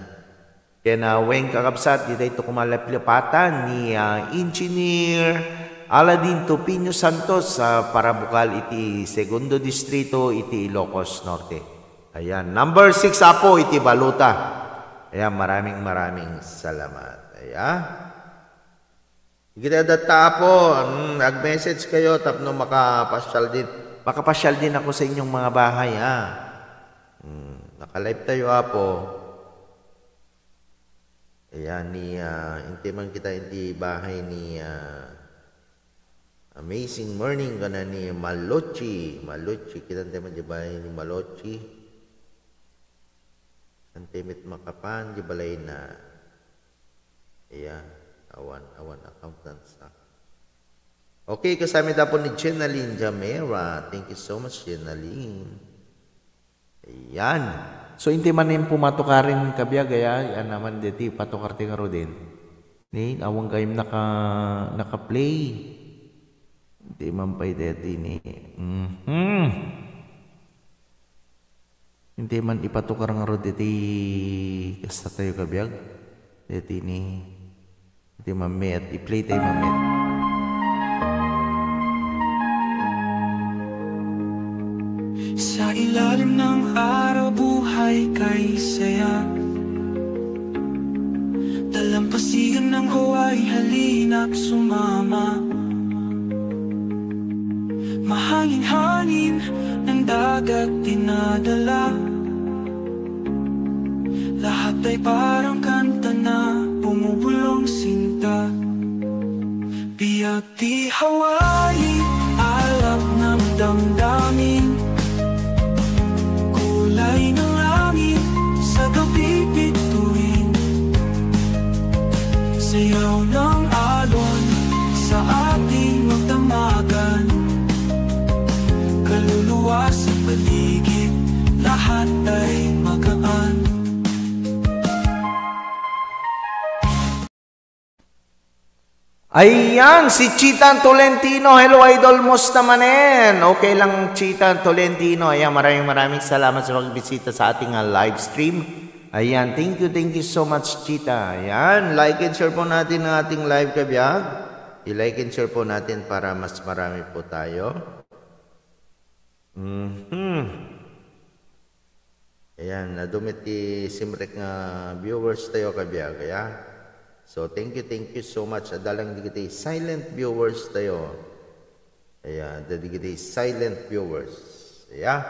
Kaya na weng kakabsat, di tayo kumalapilapatan ni Engineer Aladin Tupino Santos para bukal iti Segundo Distrito iti Ilocos Norte. Ayan, number 6 apo iti Baluta. Ayan, maraming salamat. Ayan. Kita data po, nag-message kayo tapno makapasyal din Makapasyal din ako sa inyong mga bahay, ha? Naka-live tayo, Apo. Ayan, inti man kita, inti bahay ni Amazing Morning, gana ni Malochi. Malochi, kita naman di bahay ni Malochi. Antimit Makapan, di balay na. Ayan, awan accountants. Okay, kasama tapo ni Jenaline Jamera. Thank you so much, Jenaline. Ayan. So, hindi man yung pumatukarin kabiyag, yan naman dito, patukarte ka ro din. Ni, awang kayong naka-play. Hindi man pa dito ni. Hindi man ipatukar nga ro dito, kasta tayo kabiyag. Dito ni, hindi mamet, i-play tayo mamet. Sa ilalim ng araw, buhay kay saya. Dalampasigan ng Hawaii, halina't sumama. Mahangin-hangin ng dagat dinadala. Lahat ay parang kanta na bumubulong sinta. Biyak di Hawaii, alap ng damdamin. Kulay ng langit sa gabi bituin. Sayaw ng alon sa ating magdamagan. Kaluluwa sa paligid, lahat ay magaan. Ayan, si Chita Tolentino. Hello, Idol Mustamanen. Okay lang, Chita Tolentino. Ayan, maraming salamat sa pagbisita sa ating live stream. Ayan, thank you so much, Chita. Ayan, like and share po natin ang ating live kabiyag. I-like and share po natin para mas marami po tayo. Ayan, nadumit simrek nga viewers tayo kabiyag. Ayan. So, thank you so much. Adalang digiti silent viewers tayo. Ayan, digiti silent viewers. Ayan.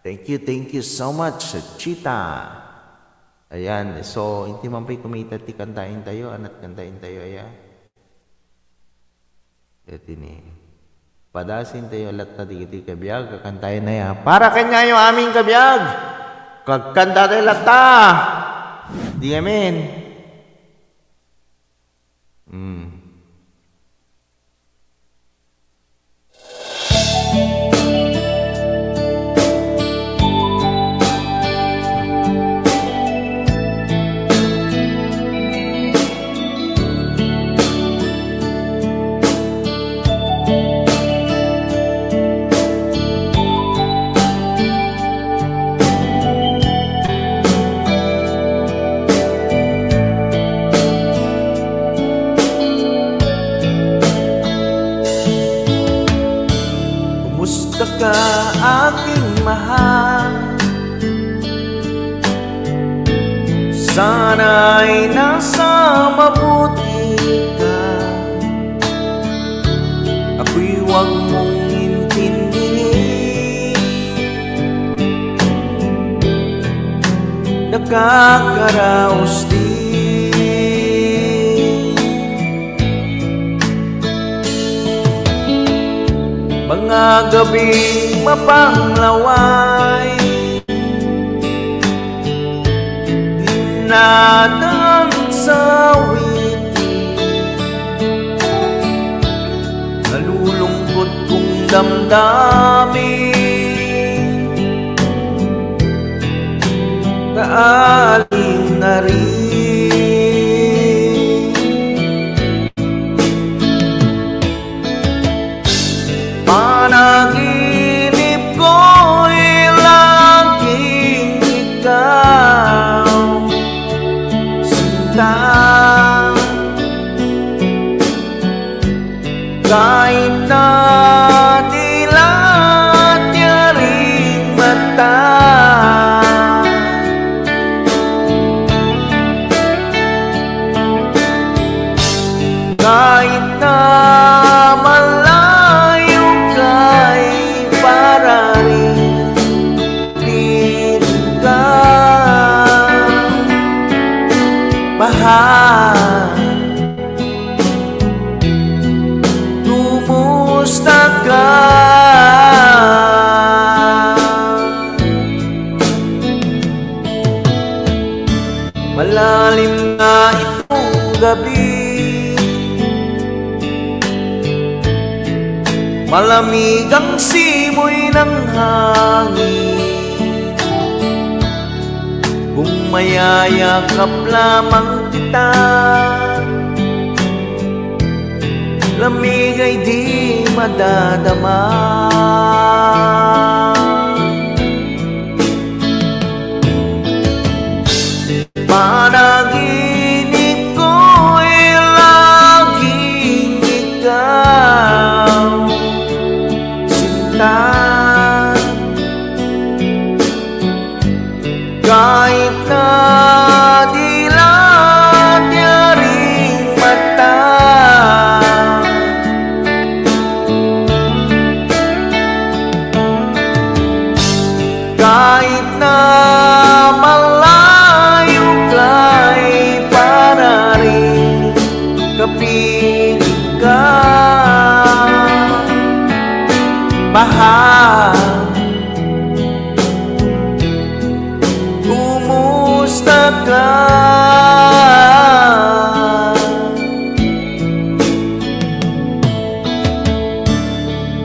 Thank you so much, Chita. Ayan, so, hindi man pa'y kumita ti kantain tayo, anat kantain tayo, ayan. Ito ni. Padasin tayo alat na digiti kabiyag, kakantayin na yan. Para kanya yung aming kabiyag. Kagkanta tayo lata. Di amin. Ka aking mahal, sana'y nasa mabuti ka. Ako'y huwag mong intindihin, nakakaraos din. Mga gabing mapanglaway, dinadaan sa witi, nalulungkot kong damdamin, kaaling na rin. Panaginip ko'y laging ikaw, sinta. Kahit na dilat niya rin mata, kahit na malayo kay pa, malamig ang simoy ng hangin. Kung mayayakap lamang kita, lamig ay di madadama. Panaginip ko ay laging ikaw, sinta. Kahit na dilat niya ring mata, kahit na malayo ka'y para rin kapiling ka. Mahal, kumusta ka?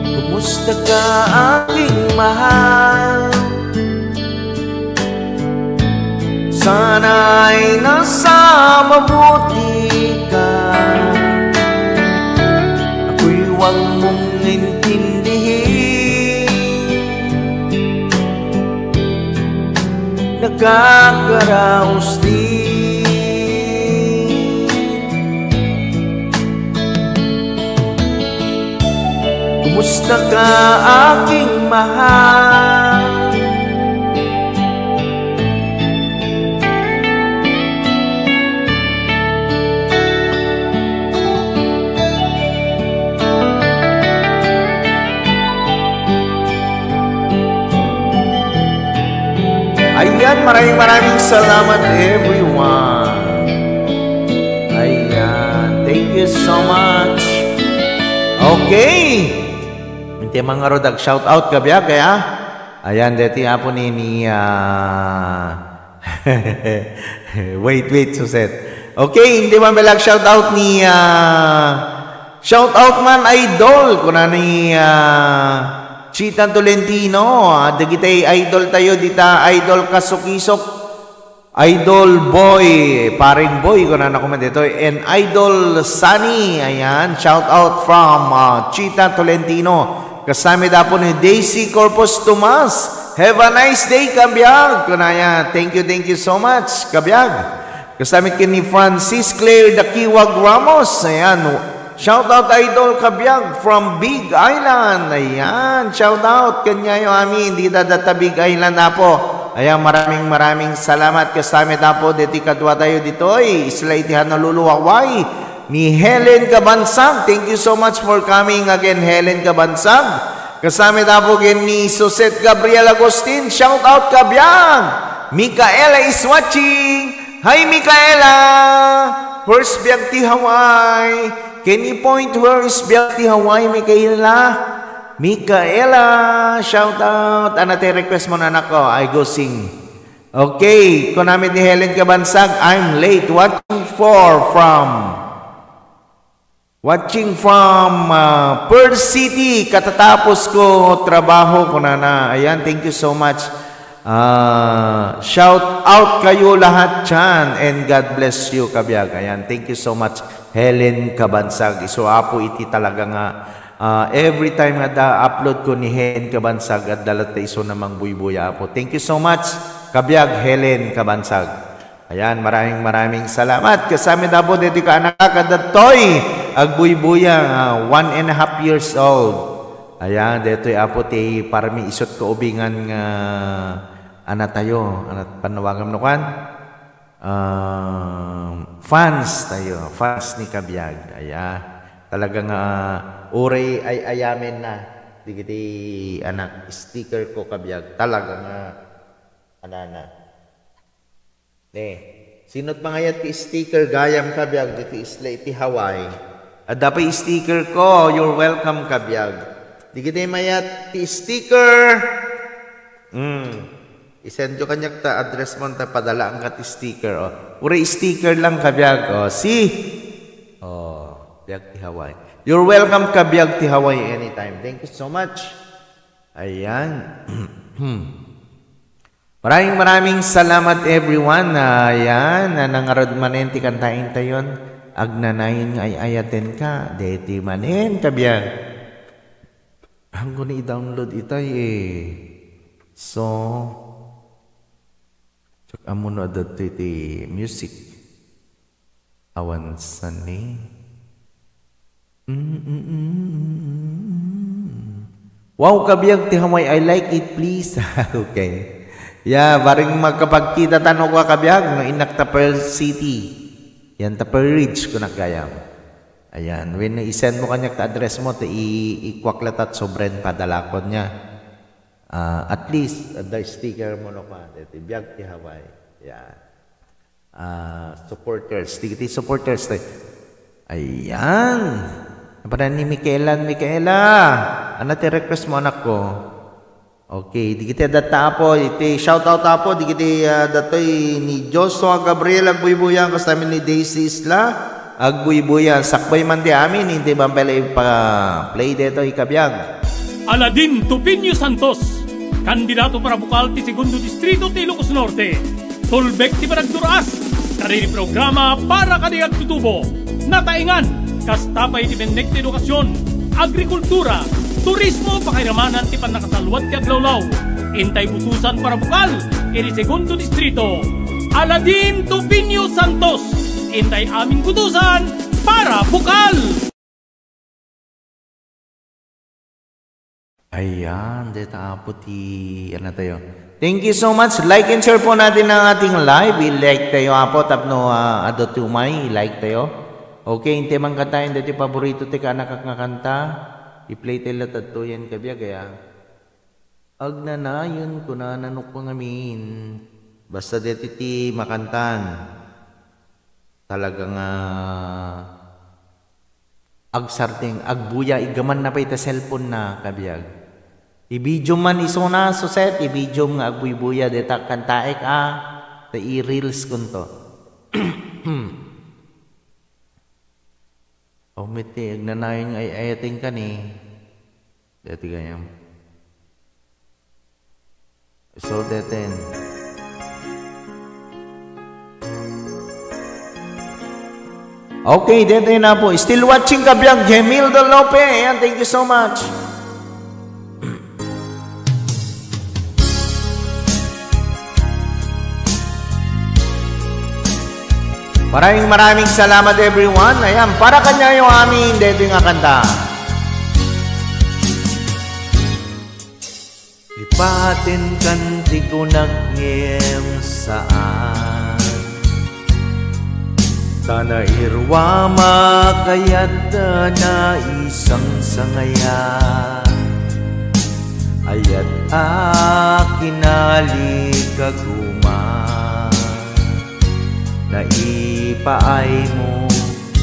Kumusta ka aking mahal? Sana'y nasa mabuti ka. Ako'y huwag mong intindihin, nakakaraos din. Kumusta ka aking mahal? Ayan, maraming salamat everyone. Ayan, thank you so much. Okay, minti mga rodag shout out ka biya kaya. Ayan, deti apo ni wait Suset. Okay, hindi man belag shout out ni shout out man idol kuna ni Chita Tolentino, dagitay idol tayo dita, idol kasukisok, idol boy, paring boy ko na nakuman dito, and idol Sunny. Ayan, shout out from Chita Tolentino. Kasama dapo ni Daisy Corpus Tomas. Have a nice day, Kabyag. Kunaya, thank you so much, Kabyag. Kasama ni Francis Claire Dakiwag Ramos. Ayan, shout out idol Kabyag from Big Island. Ayan, shout out kanya yung amin di data Big Island na po. Ayan, maraming salamat. Kasama na po dito kadwa tayo dito isla itihan na luluwaway ni Helen Kabansag. Thank you so much for coming again, Helen Kabansag. Kasama na po ni Suset Gabriel Agustin. Shout out Kabyag. Micaela is watching. Hi Micaela, where's Biagti Hawaii? Can you point where is Biagti Hawaii, Micaela? Micaela, shout out. Anate request mo na anak ko, I go sing. Okay, konamit ni Helen Kabansag, I'm late. Watching from Perth City. Katatapos ko trabaho ko na. Ayan, thank you so much. Shout out kayo lahat dyan and God bless you, Kabyag. Ayan, thank you so much, Helen Kabansag. So apo iti talaga nga every time nga upload ko ni Helen Kabansag at dalat iso namang buybuya apo. Thank you so much, Kabyag, Helen Kabansag. Ayan, maraming salamat. Kasama na po dito ka anak kadatoy ag buybuya 1.5 years old. Ayan, dito apo ti parami isot ko ubingan nga tayo, panawagan mo kan? Fans tayo, fans ni Kabyag. Ayan, talagang uray ay ayamin na. Digiti anak, sticker ko Kabyag. Talagang sinot mangayat ti sticker gayam Kabyag dito isla iti Hawaii. At dapat sticker ko, you're welcome Kabyag. Digiti mayat ti sticker. Isend ko kanyak ta address mo ta padala ang kat sticker. Uri sticker lang Kabyag. Biag ti Hawaii. You're welcome kabiyag ti Hawaii anytime. Thank you so much. Ayan. Maraming salamat everyone. Ayan, nangarad manen ti kantain tayon. Agnanayin nga ay ayaten ka. Deti manen kabiyag. Hanggang i-download itay So, check amuno adat iti music. Awan sani. Wow, kabiyag ti Hawaii. I like it, please. Okay. Yeah, baring magkapagkita tanong ko kabiyag no inak ta Pearl City. Yan ta Pearl Ridge kung nakayam. Ayan, when i-send mo kanyak ta address mo, i-kwaklat at sobren padalakon niya. At least, the sticker mo no pa. Iti biyag ti Hawaii. Yan. Supporters. Iti supporters. Ayan. Napanan ni Michaela. Ano ti request mo anak ko? Okay. Di kita data po. Iti shoutout po. Di kita datoy ni Joshua Gabriel Agbuybuyan. Kasama ni Daisy Isla Agbuybuyan. Sakbay man di amin. Hindi ba pala pa-play dito ikabiyag? Aladin Tupinyo Santos, kandidato para bukal ti Segundo Distrito ti Ilocos Norte. Tulbek ti Baragduraas, kariri programa para kaniyag tutubo. Nataingan, kastapay ti bennek ti edukasyon, agrikultura, turismo, pakiramanan ti panakasalwat ti aglawlaw. Intay butusan para bukal, iti Segundo Distrito. Aladin Tupinyo Santos, intay aming butusan para bukal. Ayan, deta po ti, ano tayo. Thank you so much. Like and share po natin ang ating live. I-like tayo po, tapno adot umay, i-like tayo. Okay, hindi man kantahin dati paborito ti kanak nga kanta. I-play tayo lahat to yan kabya, kaya agnanayon ko na nanok ko ngamin. Basta dati ti makantan. Talagang agsarting, agbuya, igaman na pa ita cellphone na kabiyag. I-video man iso na suset, i-video nga agbuy-buya deta kantaek ta i-reels kunto. Omiti agnanayon ay ayating ka ni. Dati ganyam. So deten. Okay, dete na po. Still watching kabiyag, Gemildo Lope. Ayan, thank you so much. Maraming salamat everyone. Ayan, para kanya yung aming dito nga kanta. Lipatin kanti ko nagngem saan Tana irwama kaya't na isang sangaya Ayat akinali naipaay mo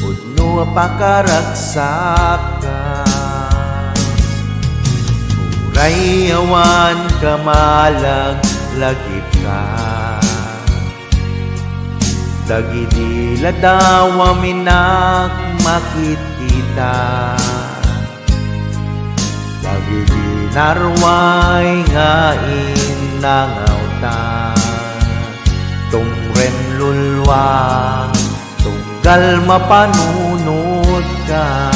udno pakaragsakan Uray awan kamalag lagip ka Dagidila daw minak makikita Dagidinarway nga inangautan Tungren lulwang, tunggal mapanunod ka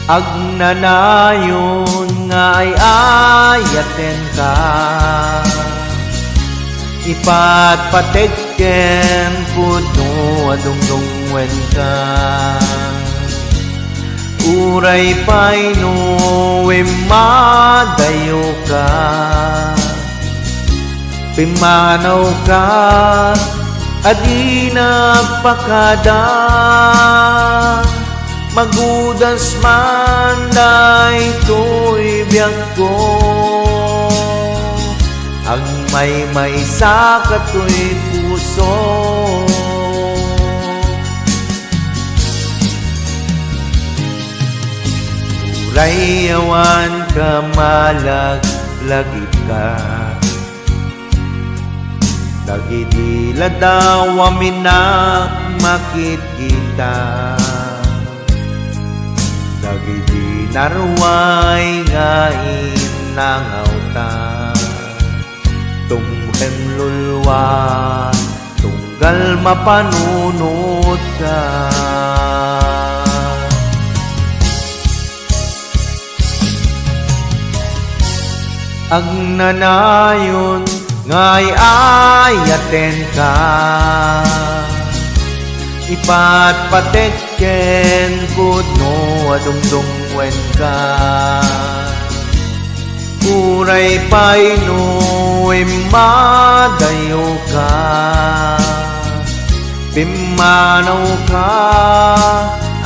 Agnanayon nga ay ayaten ka Ipatpateken puno adungdungwen ka Uray pa'y nuwe madayo ka Pimanaw ka Adi nagpakada Magudas man na ito'y biyag ko Ang may sa kato'y puso Rayawan ka malag lagip ka Dagiti daw aminak makikita, dagiti narway nga inangawta, tungkem lulwa tunggal mapanunot ka. Agnanayon ngay ayaten ka, ipatpatekken pudno adungdungwen ka, uray payno imadayo ka, pimanaw ka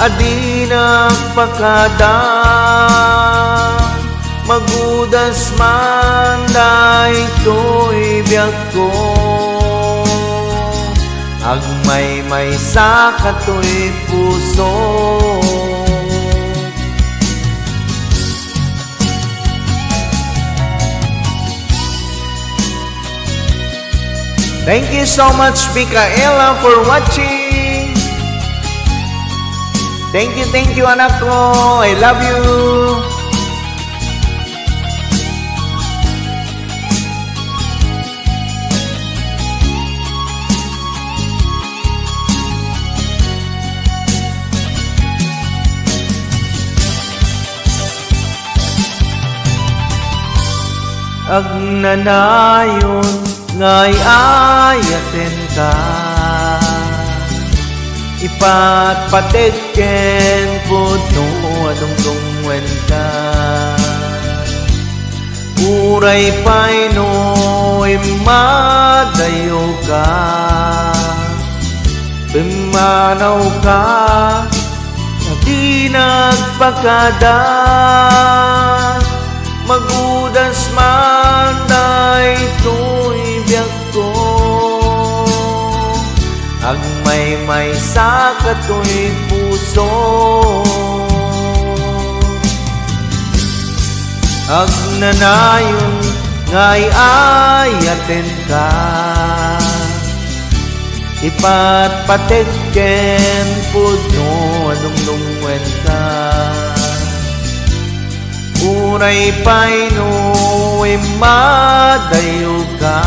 adi nagpakada, magudas man daytoy biag ko, agmay sa katoy puso. Thank you so much, Micaela, for watching. Thank you, anak ko. I love you. Agnanayon ngay ayaten ka, ipatpatekken pudno adungdungwen ka, uray payno imadayo ka, pimanaw ka di nagpakada, magudas man daytoy biag ko, agmay sa katoy puso. Agnanayon ngay ayaten ka, ipatpatekken pudno adungdungwen ka, uray payno imadayo ka,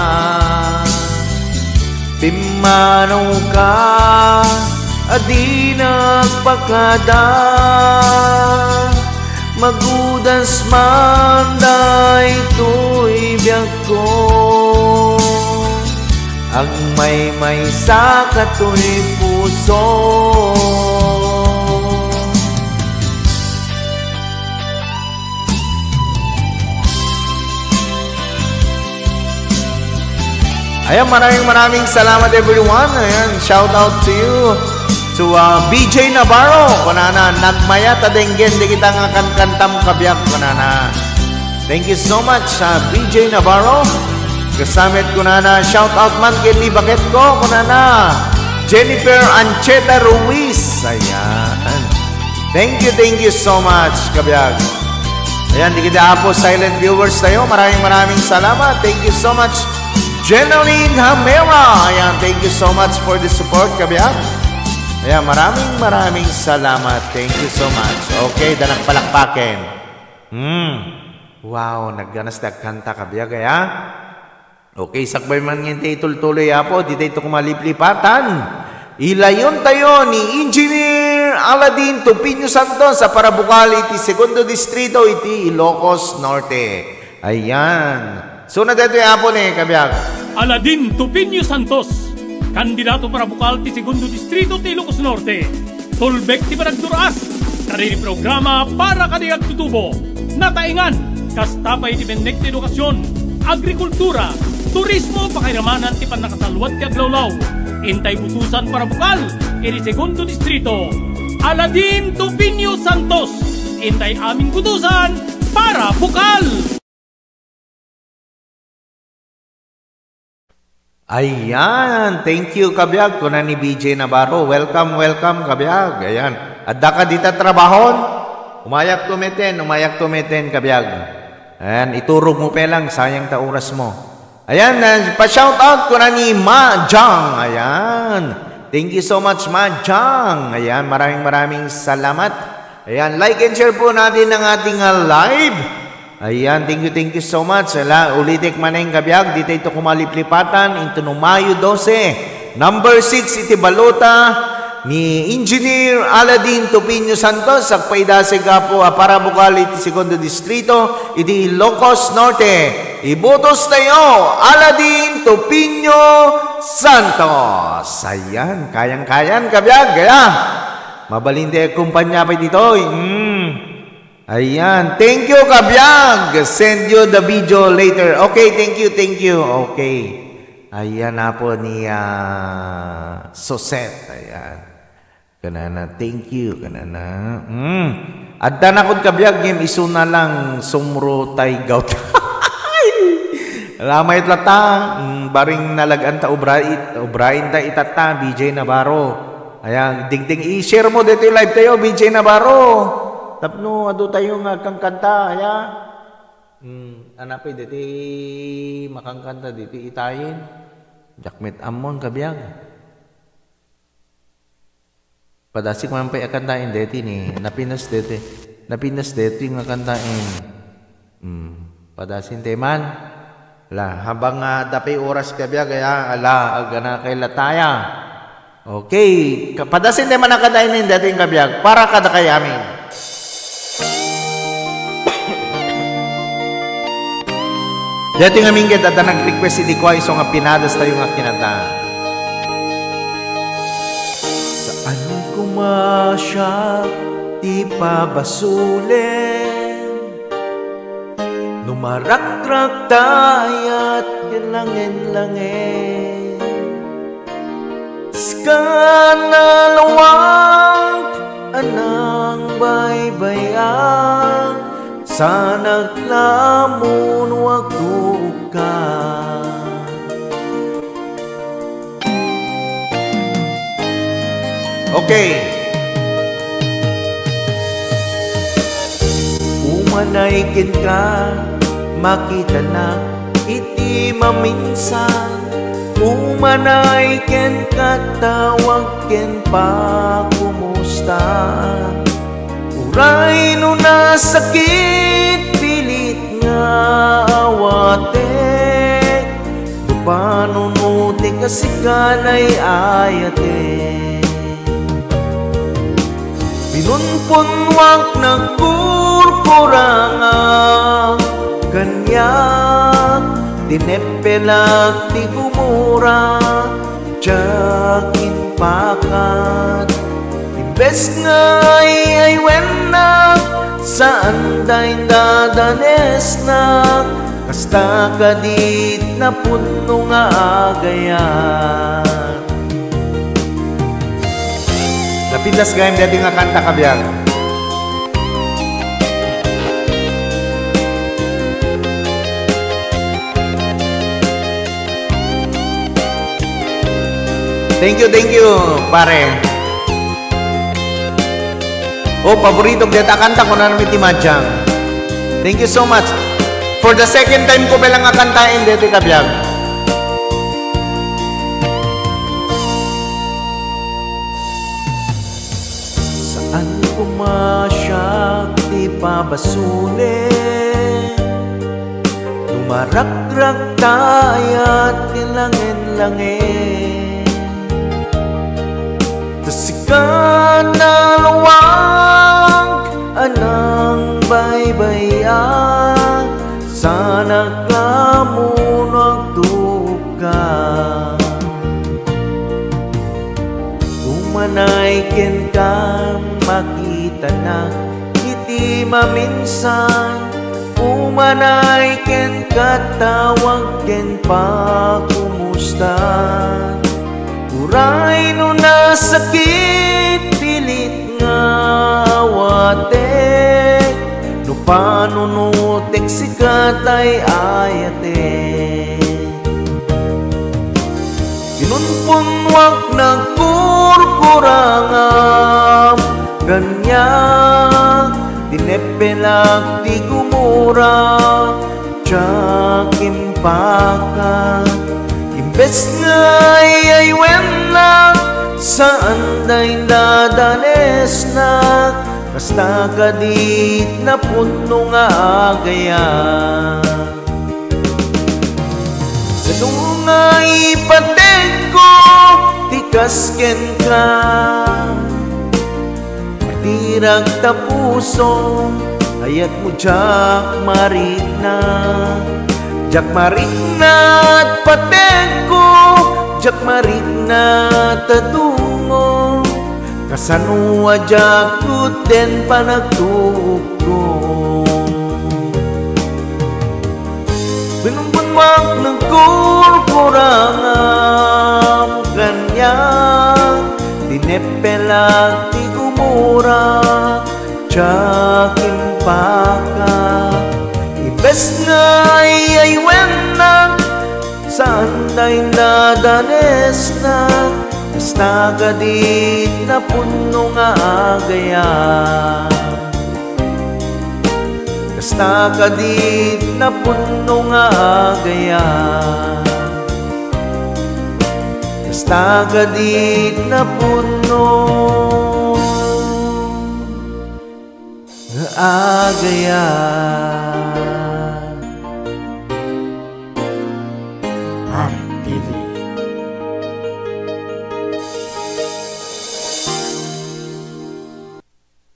pimanaw ka adi nagpakada, magudas man daytoy biag ko, agmay sa katoy puso. Ayan, maraming salamat everyone. Ayan, shout out to you. To BJ Navarro. Kunana, nagmayat adenggen di kita nga kantam kabiyak. Kunana. Thank you so much, BJ Navarro. Kasamit kunana, shout out man kini bakit ko. Kunana, Jennifer Ancheta Ruiz. Ayan. Thank you so much, kabiyak. Ayan, di kita apo silent viewers tayo. Maraming salamat. Thank you so much, Jeneline Hamera. Ayan, thank you so much for the support, kabiyak. Ayan, maraming salamat. Thank you so much. Okay, danang palakpakin. Wow, nagganas kanta, kabiyak, kaya. Okay, sakbay man ngayon tayo tuloy po. Di tayo kumaliplipatan. Ilayon tayo ni Engineer Aladin Tupinio Santos sa Parabukal, iti Segundo Distrito, iti Ilocos Norte. Ayan. So, na dito yung apon kabiyak. Aladin Tupinio Santos, kandidato para bukal ti Segundo Distrito ti Ilocos Norte. Tulbek ti Baragduras, kariri programa para kadiag tutubo. Nataingan, kastapay ti Bennek ti Edukasyon, Agrikultura, Turismo, Pakiramanan ti Panakasalwat ti Aglawlaw. Intay butusan para bukal, iti Segundo Distrito. Aladin Tupinio Santos, intay aming butusan para bukal. Ayan, thank you kabiyak. Kuna ni BJ Navarro. Welcome kabiyak. Ayan. Adda ka dita trabahon. Umayak tumeten kabiyak. Ayan, iturog mo pelang, sayang ta oras mo. Ayan, pa-shoutout ko na ni Ma Jang. Ayan. Thank you so much, Ma Jang. Ayan, maraming salamat. Ayan, like and share po natin ang ating live. Ayan, thank you so much. Ulitik maneng kabiyag, dito ito kumaliplipatan, into Mayo 12. Number 6, iti balota ni Engineer Aladin Tupinyo Santos, Sakpayda Sigapo, Parabukal, iti Segundo Distrito, iti Ilocos Norte. Ibutos tayo, Aladin Tupinyo Santos. Ayan, kayang-kayan kabiyag, kaya mabalinte kumpanya pa dito. Ayan, thank you kabiyag. Send you the video later. Okay, thank you. Okay. Ayan na po ni Soset. Ayan. Kanana, thank you. Kanana. Adda na kung kabiyag, game iso na lang sumro tay gout. Lamay tlata, baring nalagan ta ubrain ta itata, BJ Navarro. Ayan, ding i-share mo dito live tayo, BJ Navarro. Tapno, ado tayo nga kang kanta, ayan. Anapay, dito makangkanta, dito itayin. Jakmet Amon, kabiyag. Padasik man pa akantain dito ni. Napinas dito yung akantain. Padasin teman. Habang dapay oras kabiyag, kaya agana kay lataya. Okay, padasin teman akantain dito yung kabiyag, para kada kayamin. Dito nga minggit at nag-request si Dikwa iso nga pinadas tayo nga kinata. Saan kumasya di pabasulin, numarakrak tayat kilangin-langin. Skanalawang anang baybayan, sa naglamon wag ka. Okay. Umanaykin ka, makita na iti maminsan. Umanaykin ka, tawagkin pa, kumusta. Uray no nasakit, pilit nga awate. Dupanunuti kasi kanay ayate. Pinunpunwak na kurkuranga ganyan, dinepelak di gumura, jakin pakat. Imbes nga'y ay wena, saan da'y dadanes na, kasta kadit na puno nga agayan. Napindas gayam dati nga kanta kabiyag. Thank you, pare. Oh, paboritong data kanta ko na namin timadyang. Thank you so much. For the second time ko belang nga kantain dati kabiyag. Pumasyak di pabasulin, lumarakrak tayat kilangin-langin. Tasikan na luwag anang baybayan, sa naglamon nagtukan. Umanaykin ka, makita na iti maminsan. Umanaykin ka, tawagkin pa, kumusta. Uray no nasakit, pilit nga awate. No panunutik si katay ayate. Pinunpunwak na kurkurangam ganyan, dinepelak di gumura, jakim impaka. Imbes nga'y aywen na, saan da'y dadanes na, basta kadit na puno nga agaya. Sa lungay pateng ko, tikas ken ka, martirag ta puso, ayat mo jak marina. Jak marina at pateng ko, jak marina tatungo, kasanua jak kuten panagtuko. Binumbunwak ng kurkurangam kanya, dinepelak ti gumura, jak impaka. Imbes nga'y aywen na, saan da'y nadanes na, basta kadit na puno nga agaya. Basta kadit na puno nga agaya. Basta kadit na puno nga agaya.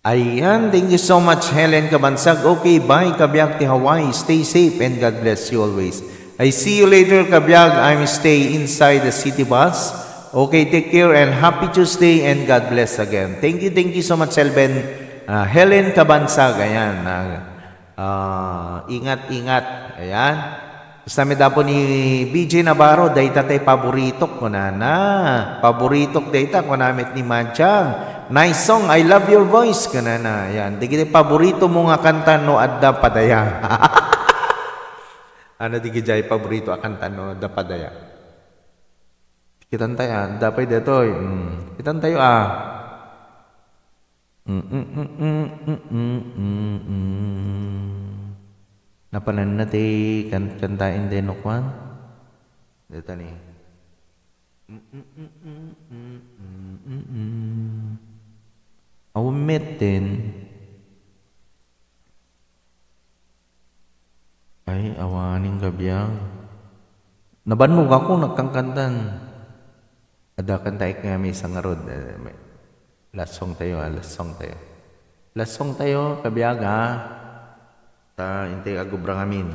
Ayan, thank you so much, Helen Kabansag. Okay, bye, Kabyag ti Hawaii. Stay safe and God bless you always. I see you later, Kabyag. I'm stay inside the city bus. Okay, take care and happy Tuesday and God bless again. Thank you so much, Helen Kabansag. Ayan, ingat-ingat. Ayan. Basta may dapo ni BJ Navarro, dayta tayo paboritok ko na. Paboritok dayta ko namit ni Manchang. Nice song, I love your voice ka na. Yan, di kita paborito mo nga kanta no adda padaya. Ano di kita paborito a kanta no adda padaya. Kitan tayo, dapat dito. Kitan tayo Napanan natin kantain din no kwan. Dito ni. Awametin. Ay, awaning Kabyag. Nabanmog ako, nagkangkantan. Ada kantay nga may isang arod. Last song tayo, last song tayo. Last song tayo, Kabyag ha. Intay agubrang amin.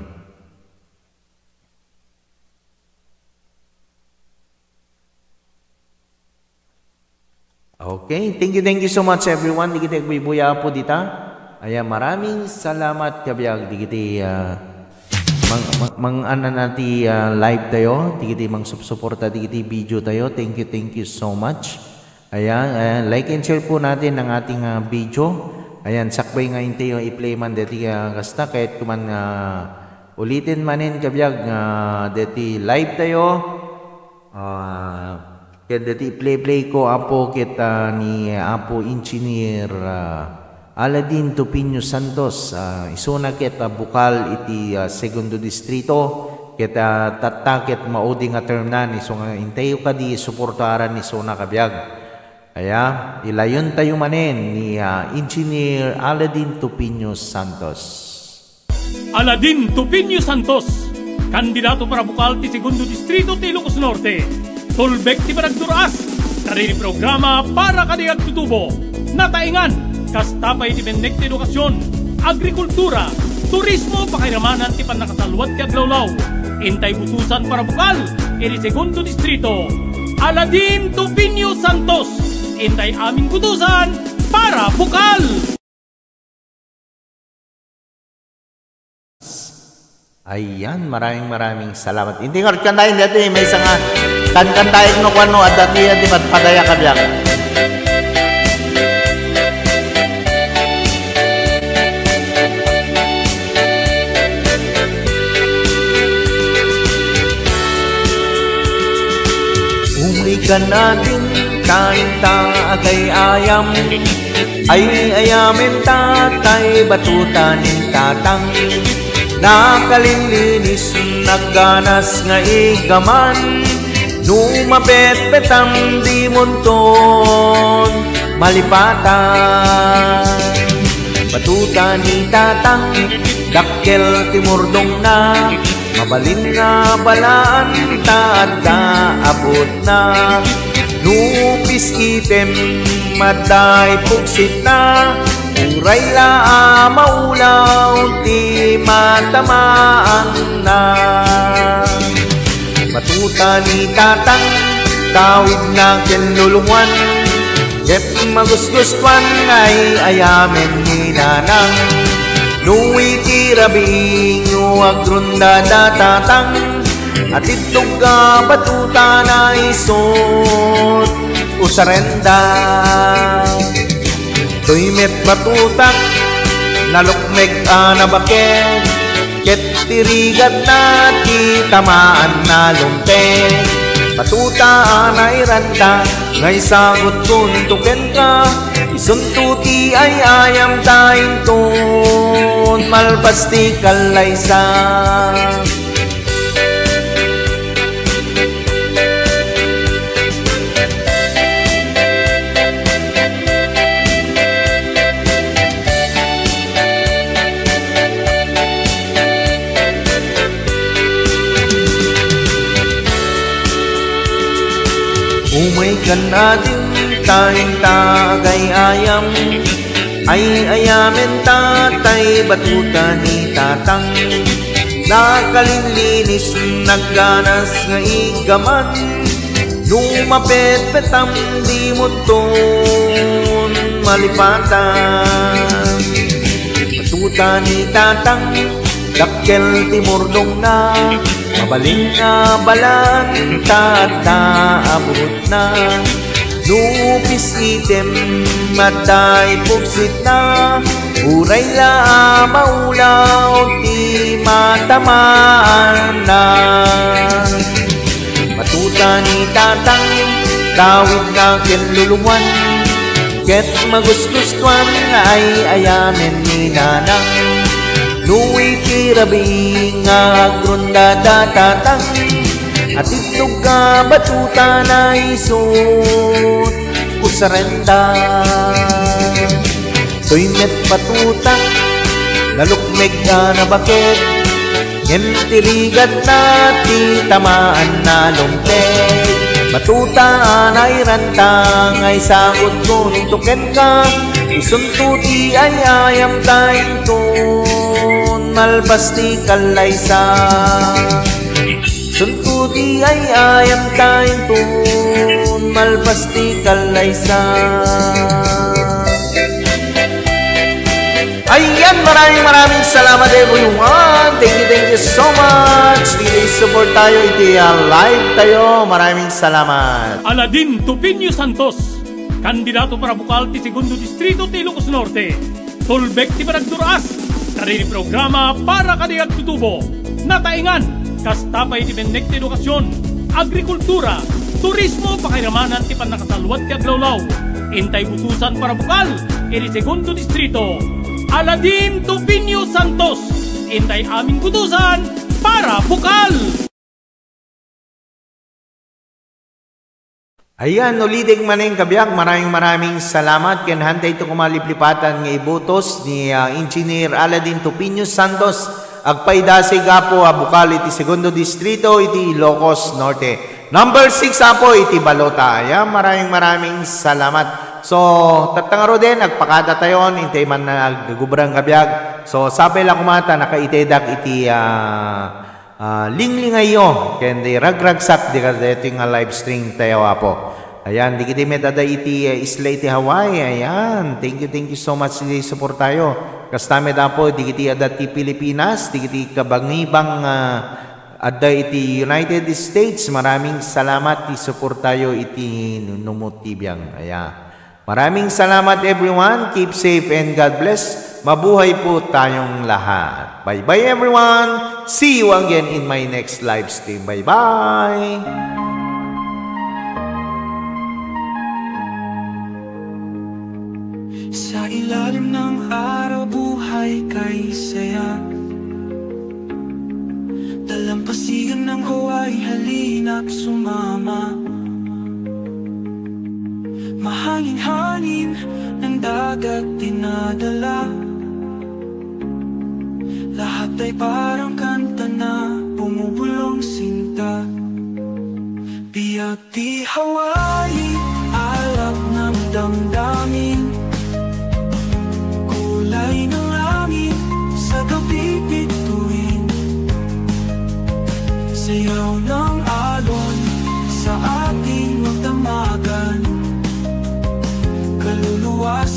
Okay, thank you so much everyone. Di kita agbibuya po dita. Ayan, maraming salamat Kabyag. Di kita mang-ana nati live tayo. Di kita mang-suporta, di kita video tayo. Thank you so much. Ayan, like and share po natin ang ating video. Ayan, sakbay nga tayo i-play man dati kasta kahit kuman ulitin manin Kabyag dati live tayo. Kaya dati play ko apo kita ni Apo Engineer Aladin Tupinyo Santos. Isuna kita bukal iti segundo distrito. Kita tatakit mauding nga termnan. Isuna intayo ka di suportaran ni Suna Kabyag. Kaya ilayon tayo manin ni Engineer Aladin Tupinyo Santos. Aladin Tupinyo Santos, kandidato para bukal ti segundo distrito ti Ilocos Norte. Tulbek ti Panagduraas, kariri programa para kadiag tutubo, nataingan, kastapay ti Bennek ti Edukasyon, Agrikultura, Turismo, Pakiramanan ti Panakasalwat ti Aglawlaw, intay utusan para bukal, iri segundo distrito, Aladin Tupinyo Santos, intay aming utusan para bukal. Ayan, maraming salamat. Hindi nga kantahin dito may isang kantahin no kwano at dati di padaya Kabyag. Umuwi ka natin tayong taagay ayam, ay ayamin tatay batutan ng tatang. Nakalinlinis nagganas nga igaman, numapet petam di monton malipatan. Batuta ni tatang dakkel timurdong na, mabalin nga balaan tada abot na. Nupis item maday pugsit na, uray la maulaw di matamaan na. Batuta ni tatang tawid na kinlulungan, Yep, magusgustuan ngay ayamen ni nanang, nuwi tirabing nuagrunda datatang, at itog ka batuta na isot usarenda. Tuymet batutak nalukmeg anabake, ket tirigat na titamaan na lumpeng. Batuta na iranda, ngay sagot kuntuken ka, isuntuti ay ayam taing ton, malpasti kalaysa. Umay ka natin tayong tagay ayam, ay ayamen tatay batuta ni tatang. Nakalinlinis nagganas nga igaman, lumapet petam di moton malipatan. Batuta ni tatang dakkel timurdong na, mabaling nga balan tataabot na. Nupis item maday pugsit na, uray la maulaw di matamaan na. Batuta ni tatang tawid nga kinluluwan, ket magusgustuan ay ayamen ni nanang, nuwi tirabing agrunda datatang, at itog ka batuta na isot usarenda. Tuymet batutak lalukmeg ka na bakit, ngem tirigat na titamaan na lumpeg. Batuta na irantang ay sagot kuntuken ka, isuntuti ay ayam taing ton, malpasti kalaysa. Suntuti ay ayam taing ton, malpasti kalaysa. Ayan, maraming salamat everyone. Thank you so much. Dito support tayo, iti live tayo. Maraming salamat. Aladin Tupinyo Santos, kandidato para bukal ti Segundo Distrito ti Ilocos Norte. Tulbek ti Baragduras, kariri programa para kadigag tutubo. Nataingan, kastapay ti Bennek ti Edukasyon, Agrikultura, Turismo, Pakiramanan ti Panakasalwat ti Aglawlaw. Intay butusan para bukal, iti Segundo Distrito. Aladin Tupinyo Santos, intay aming butusan para bukal. Ayan, uliting maning kabiyag, maraming salamat. Kinhantay ito kumaliplipatan ng ibutos ni Engineer Aladin Tupinyo Santos, agpaidasig apo abukal iti Segundo Distrito iti Ilocos Norte. Number 6 apo iti Balota. Ayan, maraming salamat. So, tatangaro din, nagpakada tayon, intay man na gubrang kabiyag. So, sabi lang kumata, nakaitedak iti linglingayo, kendi ragragsak, di ka dito yung live stream tayo apo. Ayan, di kita metada iti isla iti Hawaii. Ayan, thank you so much di support tayo. Kastamid apo, di kita ada ti Pilipinas, di kita kabangibang ada iti United States. Maraming salamat di support tayo iti numutibiyang. Ayan. Maraming salamat everyone. Keep safe and God bless. Mabuhay po tayong lahat. Bye-bye everyone. See you again in my next live stream. Bye-bye. Sa ilalim ng araw buhay kay saya, Sigan ng Hawaii, halina't sumama. Mahangin-hangin ng dagat dinadala. Lahat ay parang kanta na bumubulong sinta. Biyak di Hawaii, alap ng damdamin. Kulay ng langit sa gabi bituin. Sayaw ng alon sa ating magdamagan. Kaluluwa